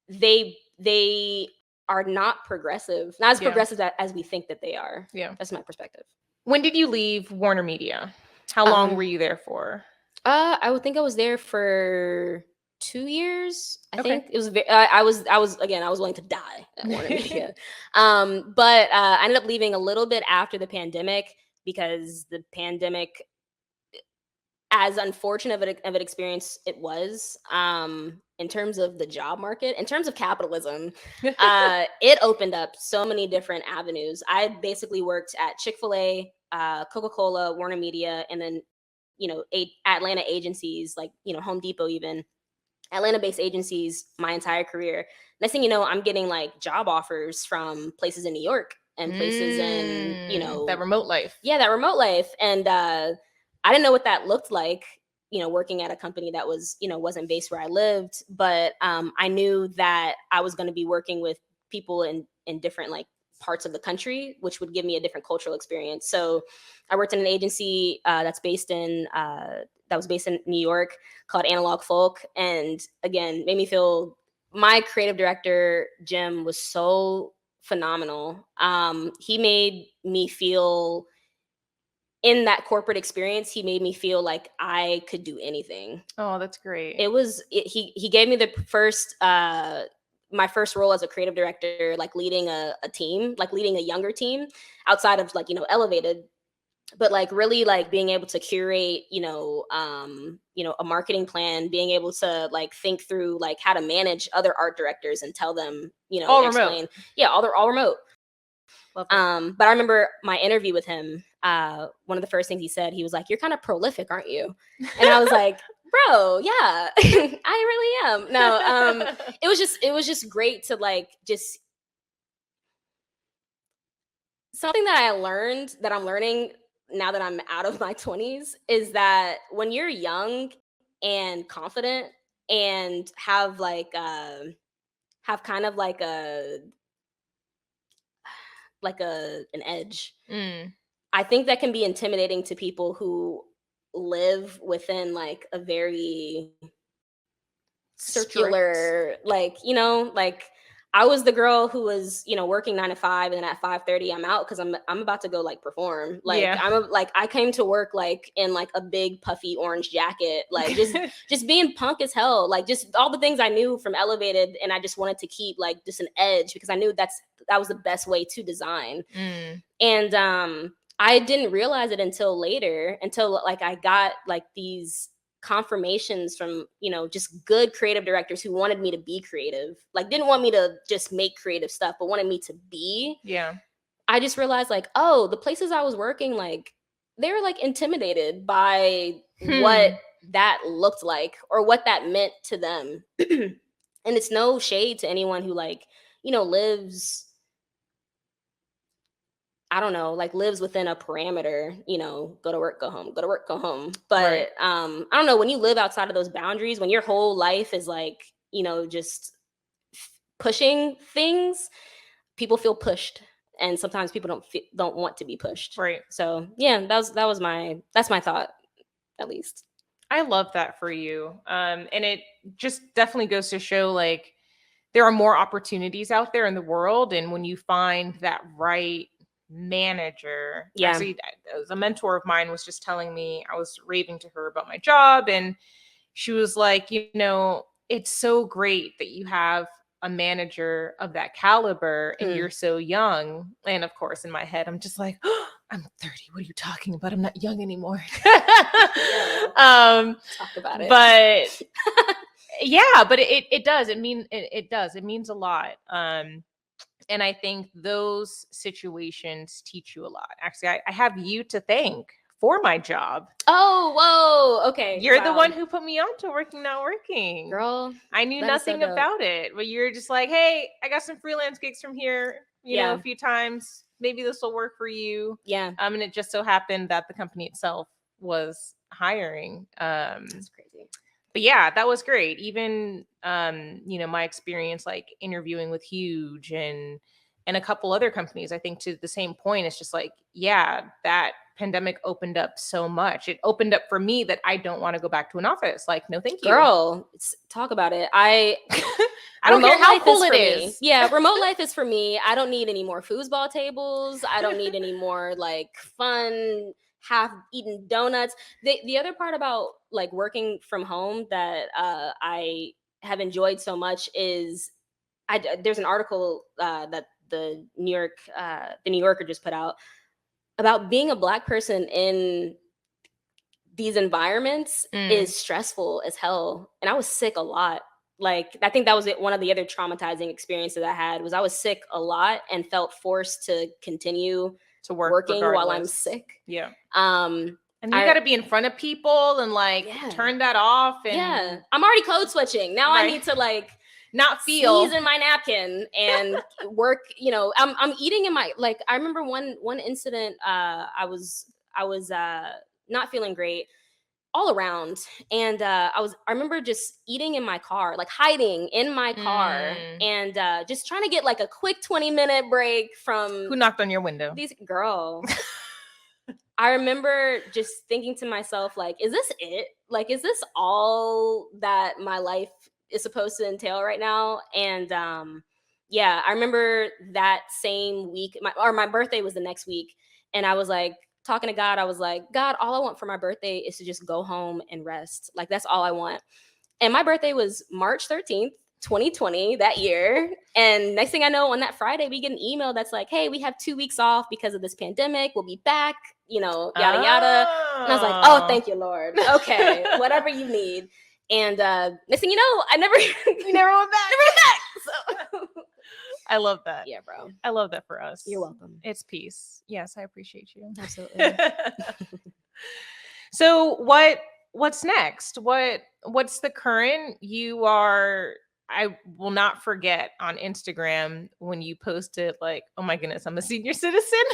they are not progressive, not as progressive as we think that they are. Yeah, that's my perspective. When did you leave Warner Media? How long were you there for? I would think I was there for 2 years. I think it was. I was willing to die at Warner Media. But I ended up leaving a little bit after the pandemic, because the pandemic, as unfortunate of an experience it was, in terms of the job market, in terms of capitalism, it opened up so many different avenues. I basically worked at Chick-fil-A, Coca-Cola, Warner Media, and then, you know, Atlanta agencies like, you know, Home Depot, even Atlanta-based agencies, my entire career. Next thing you know, I'm getting like job offers from places in New York and places in, you know, that remote life. Yeah, that remote life. And I didn't know what that looked like, you know, working at a company that was, you know, wasn't based where I lived. But I knew that I was going to be working with people in different like parts of the country, which would give me a different cultural experience. So I worked in an agency that was based in New York, called Analog Folk. And again, made me feel, my creative director, Jim, was so phenomenal. He made me feel, in that corporate experience, he made me feel like I could do anything. Oh, that's great. He gave me the first, my first role as a creative director, like leading a team, like leading a younger team outside of like, you know, Elevated, but like really like being able to curate, you know, a marketing plan, being able to like think through like how to manage other art directors and tell them, you know, all explain. Remote. Yeah, all remote. But I remember my interview with him. One of the first things he said, he was like, "You're kind of prolific, aren't you?" And I was like, "Bro, yeah, I really am." No, it was just great to like just something that I'm learning now that I'm out of my 20s, is that when you're young and confident and have kind of like an edge. I think that can be intimidating to people who live within like a very circular, like, you know, like I was the girl who was, you know, working 9 to 5, and then at 5:30 I'm out because I'm about to go like perform. Like I came to work like in like a big puffy orange jacket, like just being punk as hell, like just all the things I knew from Elevated, and I just wanted to keep like just an edge because I knew that was the best way to design. And I didn't realize it until later, until like I got like these confirmations from, you know, just good creative directors who wanted me to be creative, like didn't want me to just make creative stuff, but wanted me to be. Yeah. I just realized like, oh, the places I was working, like they were like intimidated by what that looked like or what that meant to them. And it's no shade to anyone who like, you know, lives, I don't know, like lives within a parameter, you know, go to work, go home, go to work, go home. But I don't know, when you live outside of those boundaries, when your whole life is like, you know, just pushing things, people feel pushed, and sometimes people don't want to be pushed. Right. So yeah, that's my thought, at least. I love that for you. And it just definitely goes to show like there are more opportunities out there in the world, and when you find that right manager. Actually, a mentor of mine was just telling me, I was raving to her about my job, and she was like, you know, it's so great that you have a manager of that caliber and you're so young. And of course, in my head, I'm just like, oh, I'm 30. What are you talking about? I'm not young anymore. Talk about it. But yeah, but it does. It does. It means a lot. And I think those situations teach you a lot. Actually, I have you to thank for my job. Oh, whoa. Okay. You're the one who put me on to Working Not Working. Girl. I knew nothing about it, but you're just like, hey, I got some freelance gigs from here, you know, a few times. Maybe this will work for you. Yeah. And it just so happened that the company itself was hiring. That's crazy. But yeah, that was great. Even you know, my experience like interviewing with Huge and a couple other companies, I think to the same point, it's just like, yeah, that pandemic opened up so much. It opened up for me that I don't want to go back to an office. Like, no, thank you. Girl, talk about it. I don't care how cool it is. Yeah, remote life is for me. I don't need any more foosball tables. I don't need any more like fun half-eaten donuts. The other part about like working from home that I have enjoyed so much is there's an article that the New Yorker just put out about being a Black person in these environments is stressful as hell. And I was sick a lot. Like, I think that was one of the other traumatizing experiences I had was I was sick a lot and felt forced to continue to working while I'm sick. Yeah. And you got to be in front of people and like turn that off. And I'm already code switching. Now I need to like not feel sneeze in my napkin and work. You know, I'm eating in my, like, I remember one incident. I was not feeling great all around, and I remember just eating in my car, like hiding in my car, and just trying to get like a quick 20-minute break from who knocked on your window. These girl. I remember just thinking to myself, like, is this it? Like, is this all that my life is supposed to entail right now? And yeah, I remember that same week, my birthday was the next week, and I was like, talking to God, I was like, God, all I want for my birthday is to just go home and rest. Like, that's all I want. And my birthday was March 13th, 2020, that year. And next thing I know, on that Friday, we get an email that's like, hey, we have 2 weeks off because of this pandemic. We'll be back, you know, yada, yada. And I was like, oh, thank you, Lord. Okay, whatever you need. And next thing you know, you never went back. So I love that. Yeah, bro. I love that for us. You're welcome. It's peace. Yes, I appreciate you. Absolutely. So what's next? What's the current? I will not forget on Instagram when you posted like, oh my goodness, I'm a senior citizen.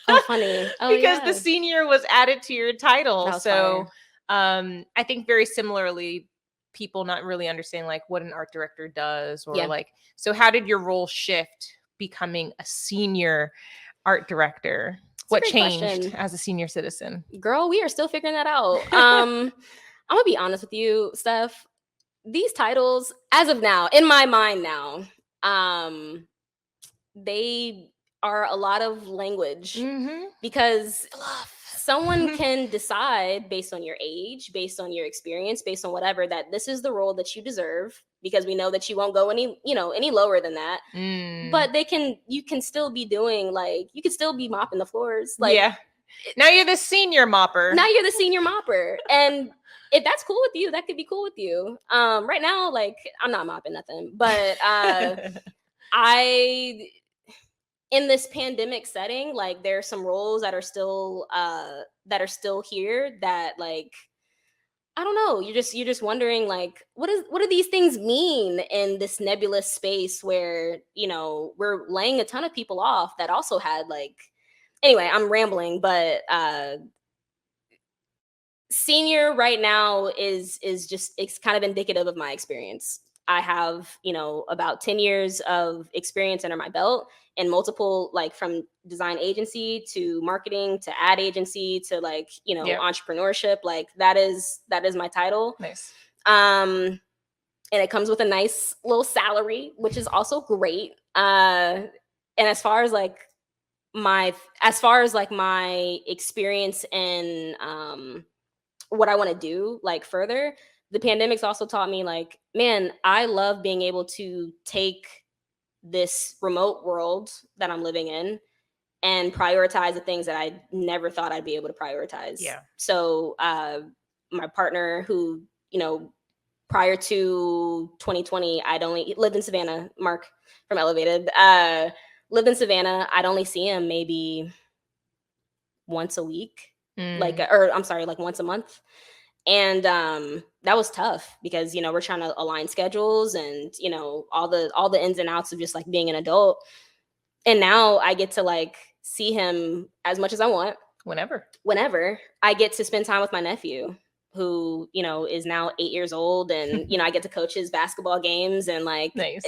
Oh, funny. Oh, because the senior was added to your title. So I think very similarly, people not really understanding like what an art director does or like, so how did your role shift becoming a senior art director? What changed as a senior citizen? Girl, we are still figuring that out. I'm gonna be honest with you, Steph. These titles, as of now, in my mind now, they are a lot of language because someone can decide based on your age, based on your experience, based on whatever, that this is the role that you deserve because we know that you won't go any lower than that. But you can still be doing like, you could still be mopping the floors. Like, now you're the senior mopper. And if that's cool with you, that could be cool with you. Right now, like, I'm not mopping nothing, but in this pandemic setting, like, there are some roles that are still here that, like, I don't know. You're just wondering, like, what do these things mean in this nebulous space where, you know, we're laying a ton of people off that also had, like, anyway, I'm rambling, but senior right now is just, it's kind of indicative of my experience. I have, you know, about 10 years of experience under my belt and multiple, like, from design agency to marketing to ad agency to, like, you know, entrepreneurship. Like, that is my title. Nice. And it comes with a nice little salary, which is also great. And as far as my experience and what I want to do, like, further, the pandemic's also taught me, like, man, I love being able to take this remote world that I'm living in and prioritize the things that I never thought I'd be able to prioritize. Yeah. So my partner who, you know, prior to 2020, I'd only lived in Savannah, Mark from Elevated, lived in Savannah. I'd only see him maybe once a week, like once a month. And that was tough because, you know, we're trying to align schedules and, you know, all the ins and outs of just like being an adult. And now I get to like see him as much as I want. Whenever I get to spend time with my nephew, who, you know, is now 8 years old, and, you know, I get to coach his basketball games, and like, nice.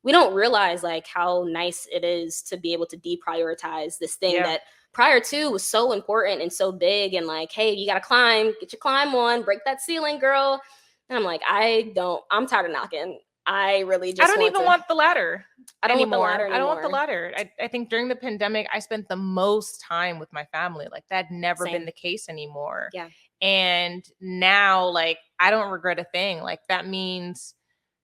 We don't realize like how nice it is to be able to deprioritize this thing that prior to was so important and so big, and like, hey, you gotta climb, get your climb on, break that ceiling, girl. And I'm like, I'm tired of knocking. I really just I don't even want the ladder. I don't want the ladder anymore. I don't want the ladder. I think during the pandemic, I spent the most time with my family. Like that had never been the case anymore. Yeah. And now, like, I don't regret a thing. Like that means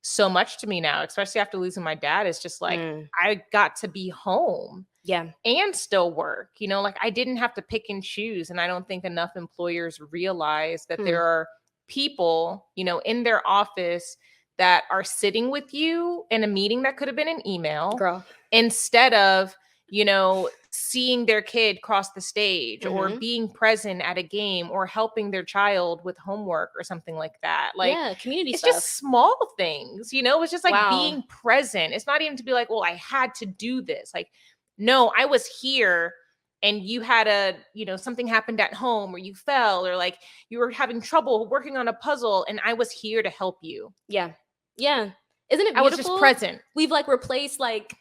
so much to me now, especially after losing my dad. It's just like, I got to be home. Yeah. And still work, you know, like I didn't have to pick and choose. And I don't think enough employers realize that there are people, you know, in their office that are sitting with you in a meeting that could have been an email, instead of, you know, seeing their kid cross the stage or being present at a game or helping their child with homework or something like that. Like, community it's stuff. just small things, you know, it's just like being present. It's not even to be like, well, I had to do this. Like, no, I was here and you had something happened at home or you fell or like you were having trouble working on a puzzle and I was here to help you. Yeah. Yeah. Isn't it beautiful? I was just present. We've like replaced like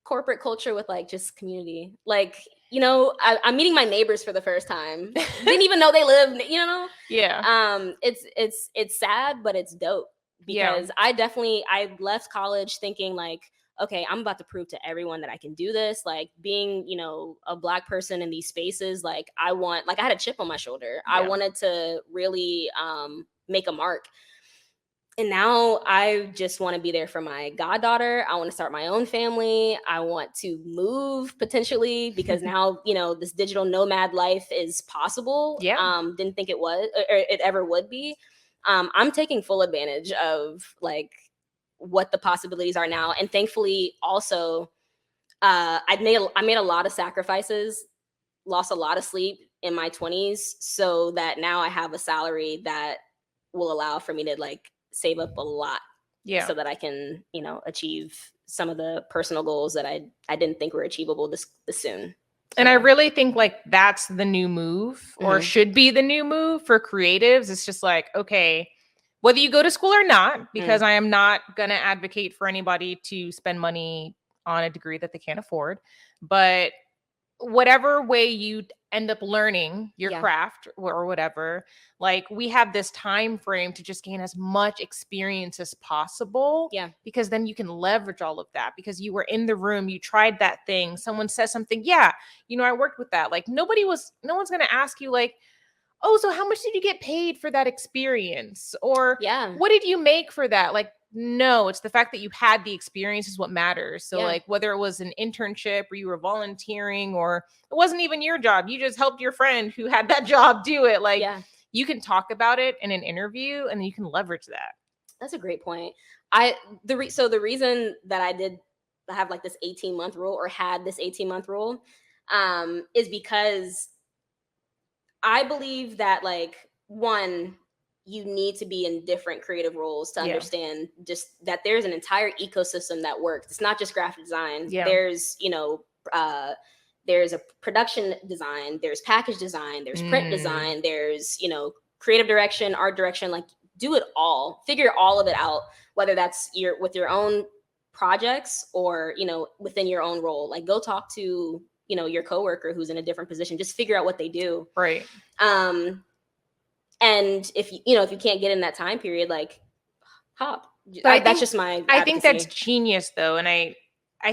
corporate culture with like just community. Like, you know, I'm meeting my neighbors for the first time. Didn't even know they lived, you know? Yeah. It's sad, but it's dope because I left college thinking like, okay, I'm about to prove to everyone that I can do this. Like being, you know, a Black person in these spaces, like I had a chip on my shoulder. I wanted to really make a mark. And now I just want to be there for my goddaughter. I want to start my own family. I want to move potentially because now, you know, this digital nomad life is possible. Didn't think it was, or it ever would be. I'm taking full advantage of like what the possibilities are now. And thankfully also, I made a lot of sacrifices, lost a lot of sleep in my 20s so that now I have a salary that will allow for me to like save up a lot so that I can, you know, achieve some of the personal goals that I didn't think were achievable this soon. And I really think like that's the new move or should be the new move for creatives. It's just like, okay, whether you go to school or not, because I am not going to advocate for anybody to spend money on a degree that they can't afford, but whatever way you end up learning your craft or whatever, like we have this time frame to just gain as much experience as possible. Because then you can leverage all of that because you were in the room, you tried that thing, someone says something, you know, I worked with that. Like no one's going to ask you like, oh, so how much did you get paid for that experience? Or what did you make for that? Like, no, it's the fact that you had the experience is what matters. So like whether it was an internship or you were volunteering or it wasn't even your job, you just helped your friend who had that job do it. Like you can talk about it in an interview and you can leverage that. That's a great point. The reason that I did have like this 18-month rule or had this 18-month rule is because I believe that like one, you need to be in different creative roles to understand just that there's an entire ecosystem that works. It's not just graphic design. There's, you know, there's a production design, there's package design, there's print design, there's, you know, creative direction, art direction, like do it all, figure all of it out, whether that's with your own projects or, you know, within your own role. Like go talk to, you know, your coworker who's in a different position, just figure out what they do. Right. And if you can't get in that time period, like hop. That's just my advocacy. I think that's genius though. And I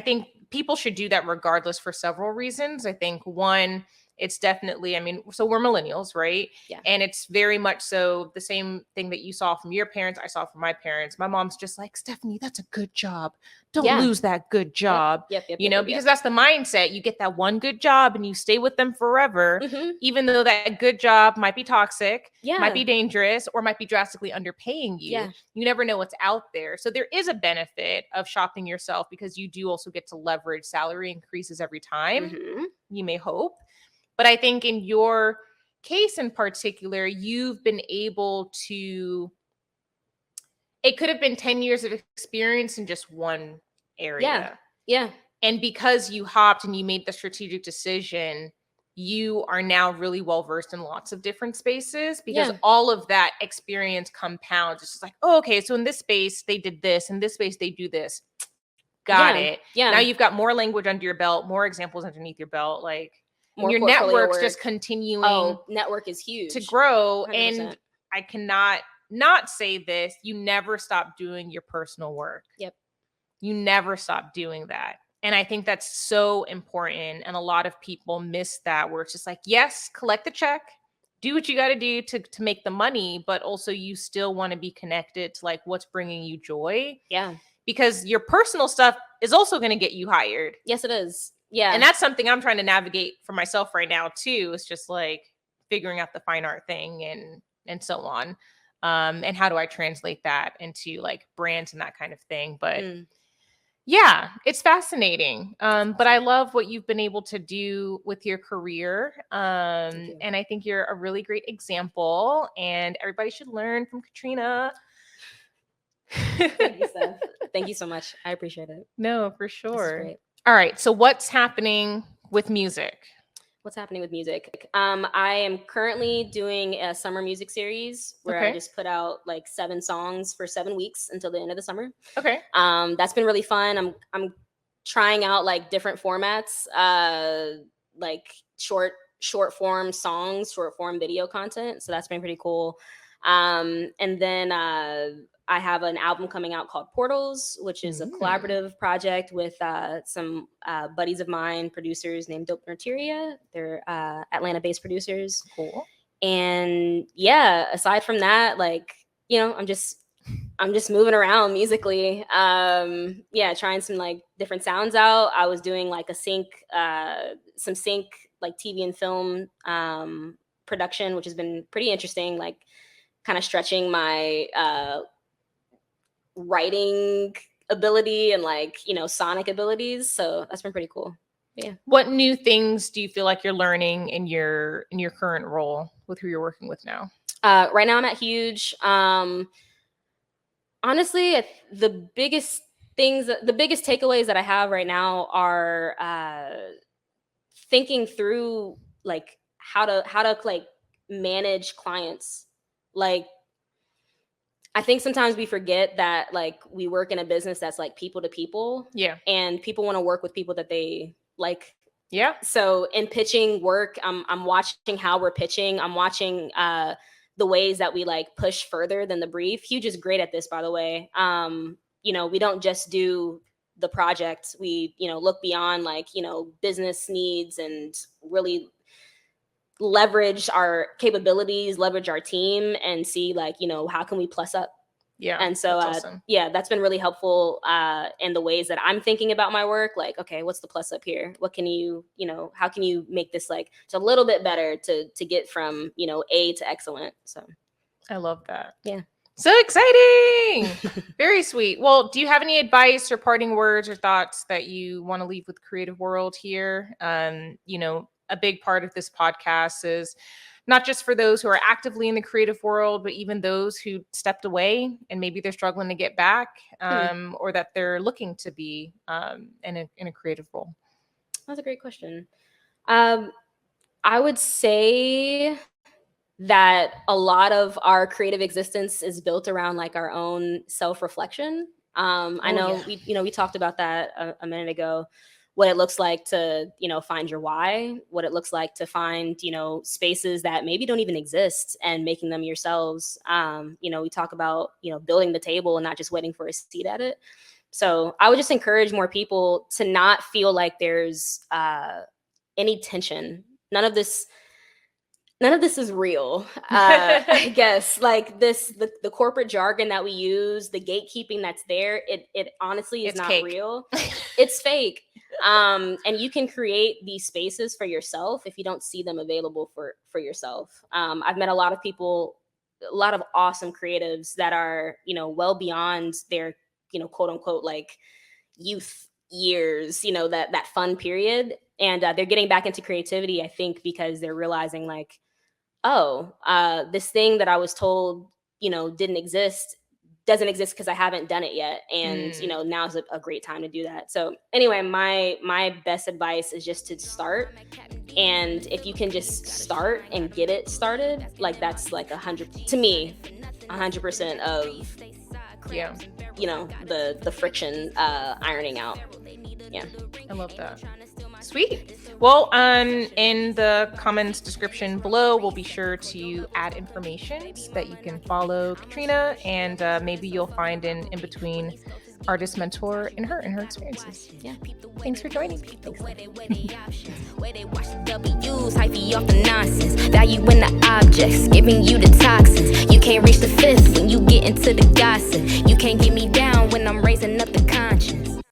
think people should do that regardless for several reasons. I think one, it's definitely, I mean, so we're millennials, right? Yeah. And it's very much so the same thing that you saw from your parents, I saw from my parents. My mom's just like, Stephanie, that's a good job. Don't lose that good job. Yep. Because that's the mindset. You get that one good job and you stay with them forever, even though that good job might be toxic, might be dangerous, or might be drastically underpaying you. Yeah. You never know what's out there. So there is a benefit of shopping yourself because you do also get to leverage salary increases every time. You may hope. But I think in your case in particular, you've been able to, it could have been 10 years of experience in just one area. Yeah. And because you hopped and you made the strategic decision, you are now really well versed in lots of different spaces because all of that experience compounds. It's just like, oh, okay, so in this space, they did this. In this space, they do this. Got it. Yeah. Now you've got more language under your belt, more examples underneath your belt. Like, more your network's just continuing network is huge to grow. 100%. And I cannot not say this, you never stop doing your personal work. Yep. You never stop doing that. And I think that's so important. And a lot of people miss that, where it's just like, yes, collect the check, do what you got to do to make the money, but also you still want to be connected to like what's bringing you joy. Yeah. Because your personal stuff is also going to get you hired. Yes, it is. Yeah. And that's something I'm trying to navigate for myself right now too. It's just like figuring out the fine art thing and so on. And how do I translate that into like brands and that kind of thing. But yeah, it's fascinating. But I love what you've been able to do with your career. And I think you're a really great example, and everybody should learn from Katrina. Thank you, Steph. Thank you so much. I appreciate it. No, for sure. All right. So what's happening with music? What's happening with music? I am currently doing a summer music series where I just put out like 7 songs for 7 weeks until the end of the summer. Okay. That's been really fun. I'm trying out like different formats, like short form songs, short form video content. So that's been pretty cool. And then I have an album coming out called Portals, which is a collaborative project with some buddies of mine, producers named Dope Norteria. They're Atlanta-based producers. Cool. And yeah, aside from that, like, I'm just moving around musically. Trying some like different sounds out. I was doing like some sync like TV and film production, which has been pretty interesting, like kind of stretching my writing ability and like sonic abilities, so that's been pretty cool. Yeah. What new things do you feel like you're learning in your current role with who you're working with now? Right now I'm at Huge. Honestly, the biggest takeaways that I have right now are thinking through like how to like manage clients. Like, I think sometimes we forget that like we work in a business that's like people to people. Yeah. And people want to work with people that they like. Yeah. So in pitching work, I'm watching how we're pitching. I'm watching the ways that we like push further than the brief. Huge is great at this, by the way. We don't just do the project. We, look beyond like, business needs and really leverage our capabilities, leverage our team, and see like, how can we plus up? Yeah. And so, awesome. That's been really helpful in the ways that I'm thinking about my work. Like, okay, what's the plus up here? What can you, how can you make this like just a little bit better to get from, A to excellent? So I love that. Yeah. So exciting. Very sweet. Well, do you have any advice or parting words or thoughts that you want to leave with the creative world here? A big part of this podcast is not just for those who are actively in the creative world, but even those who stepped away and maybe they're struggling to get back, or that they're looking to be in a creative role. That's a great question. I would say that a lot of our creative existence is built around like our own self-reflection. I know we talked about that a minute ago. What it looks like to, find your why, what it looks like to find, spaces that maybe don't even exist and making them yourselves. We talk about, building the table and not just waiting for a seat at it. So I would just encourage more people to not feel like there's any tension none of this is real. I guess like the corporate jargon that we use, the gatekeeping that's there, it honestly is not real. It's fake. And you can create these spaces for yourself if you don't see them available for yourself. I've met a lot of people, a lot of awesome creatives that are, you know, well beyond their, you know, quote unquote, like youth years, you know, that fun period. And they're getting back into creativity, I think, because they're realizing like, oh, this thing that I was told, you know, doesn't exist because I haven't done it yet. And, you know, now's a great time to do that. So anyway, my best advice is just to start. And if you can just start and get it started, like that's like 100% of, yeah, you know, the friction ironing out. Yeah. I love that. Sweet. Well, in the comments description below, we'll be sure to add information so that you can follow Katrina, and maybe you'll find an in-between artist mentor in her experiences. Yeah. Thanks for joining. Where they watch the W's, hyphy off the nonsense. Value in the objects, giving you the toxins. You can't reach the fifth when you get into the gossip. You can't get me down when I'm raising up the conscience.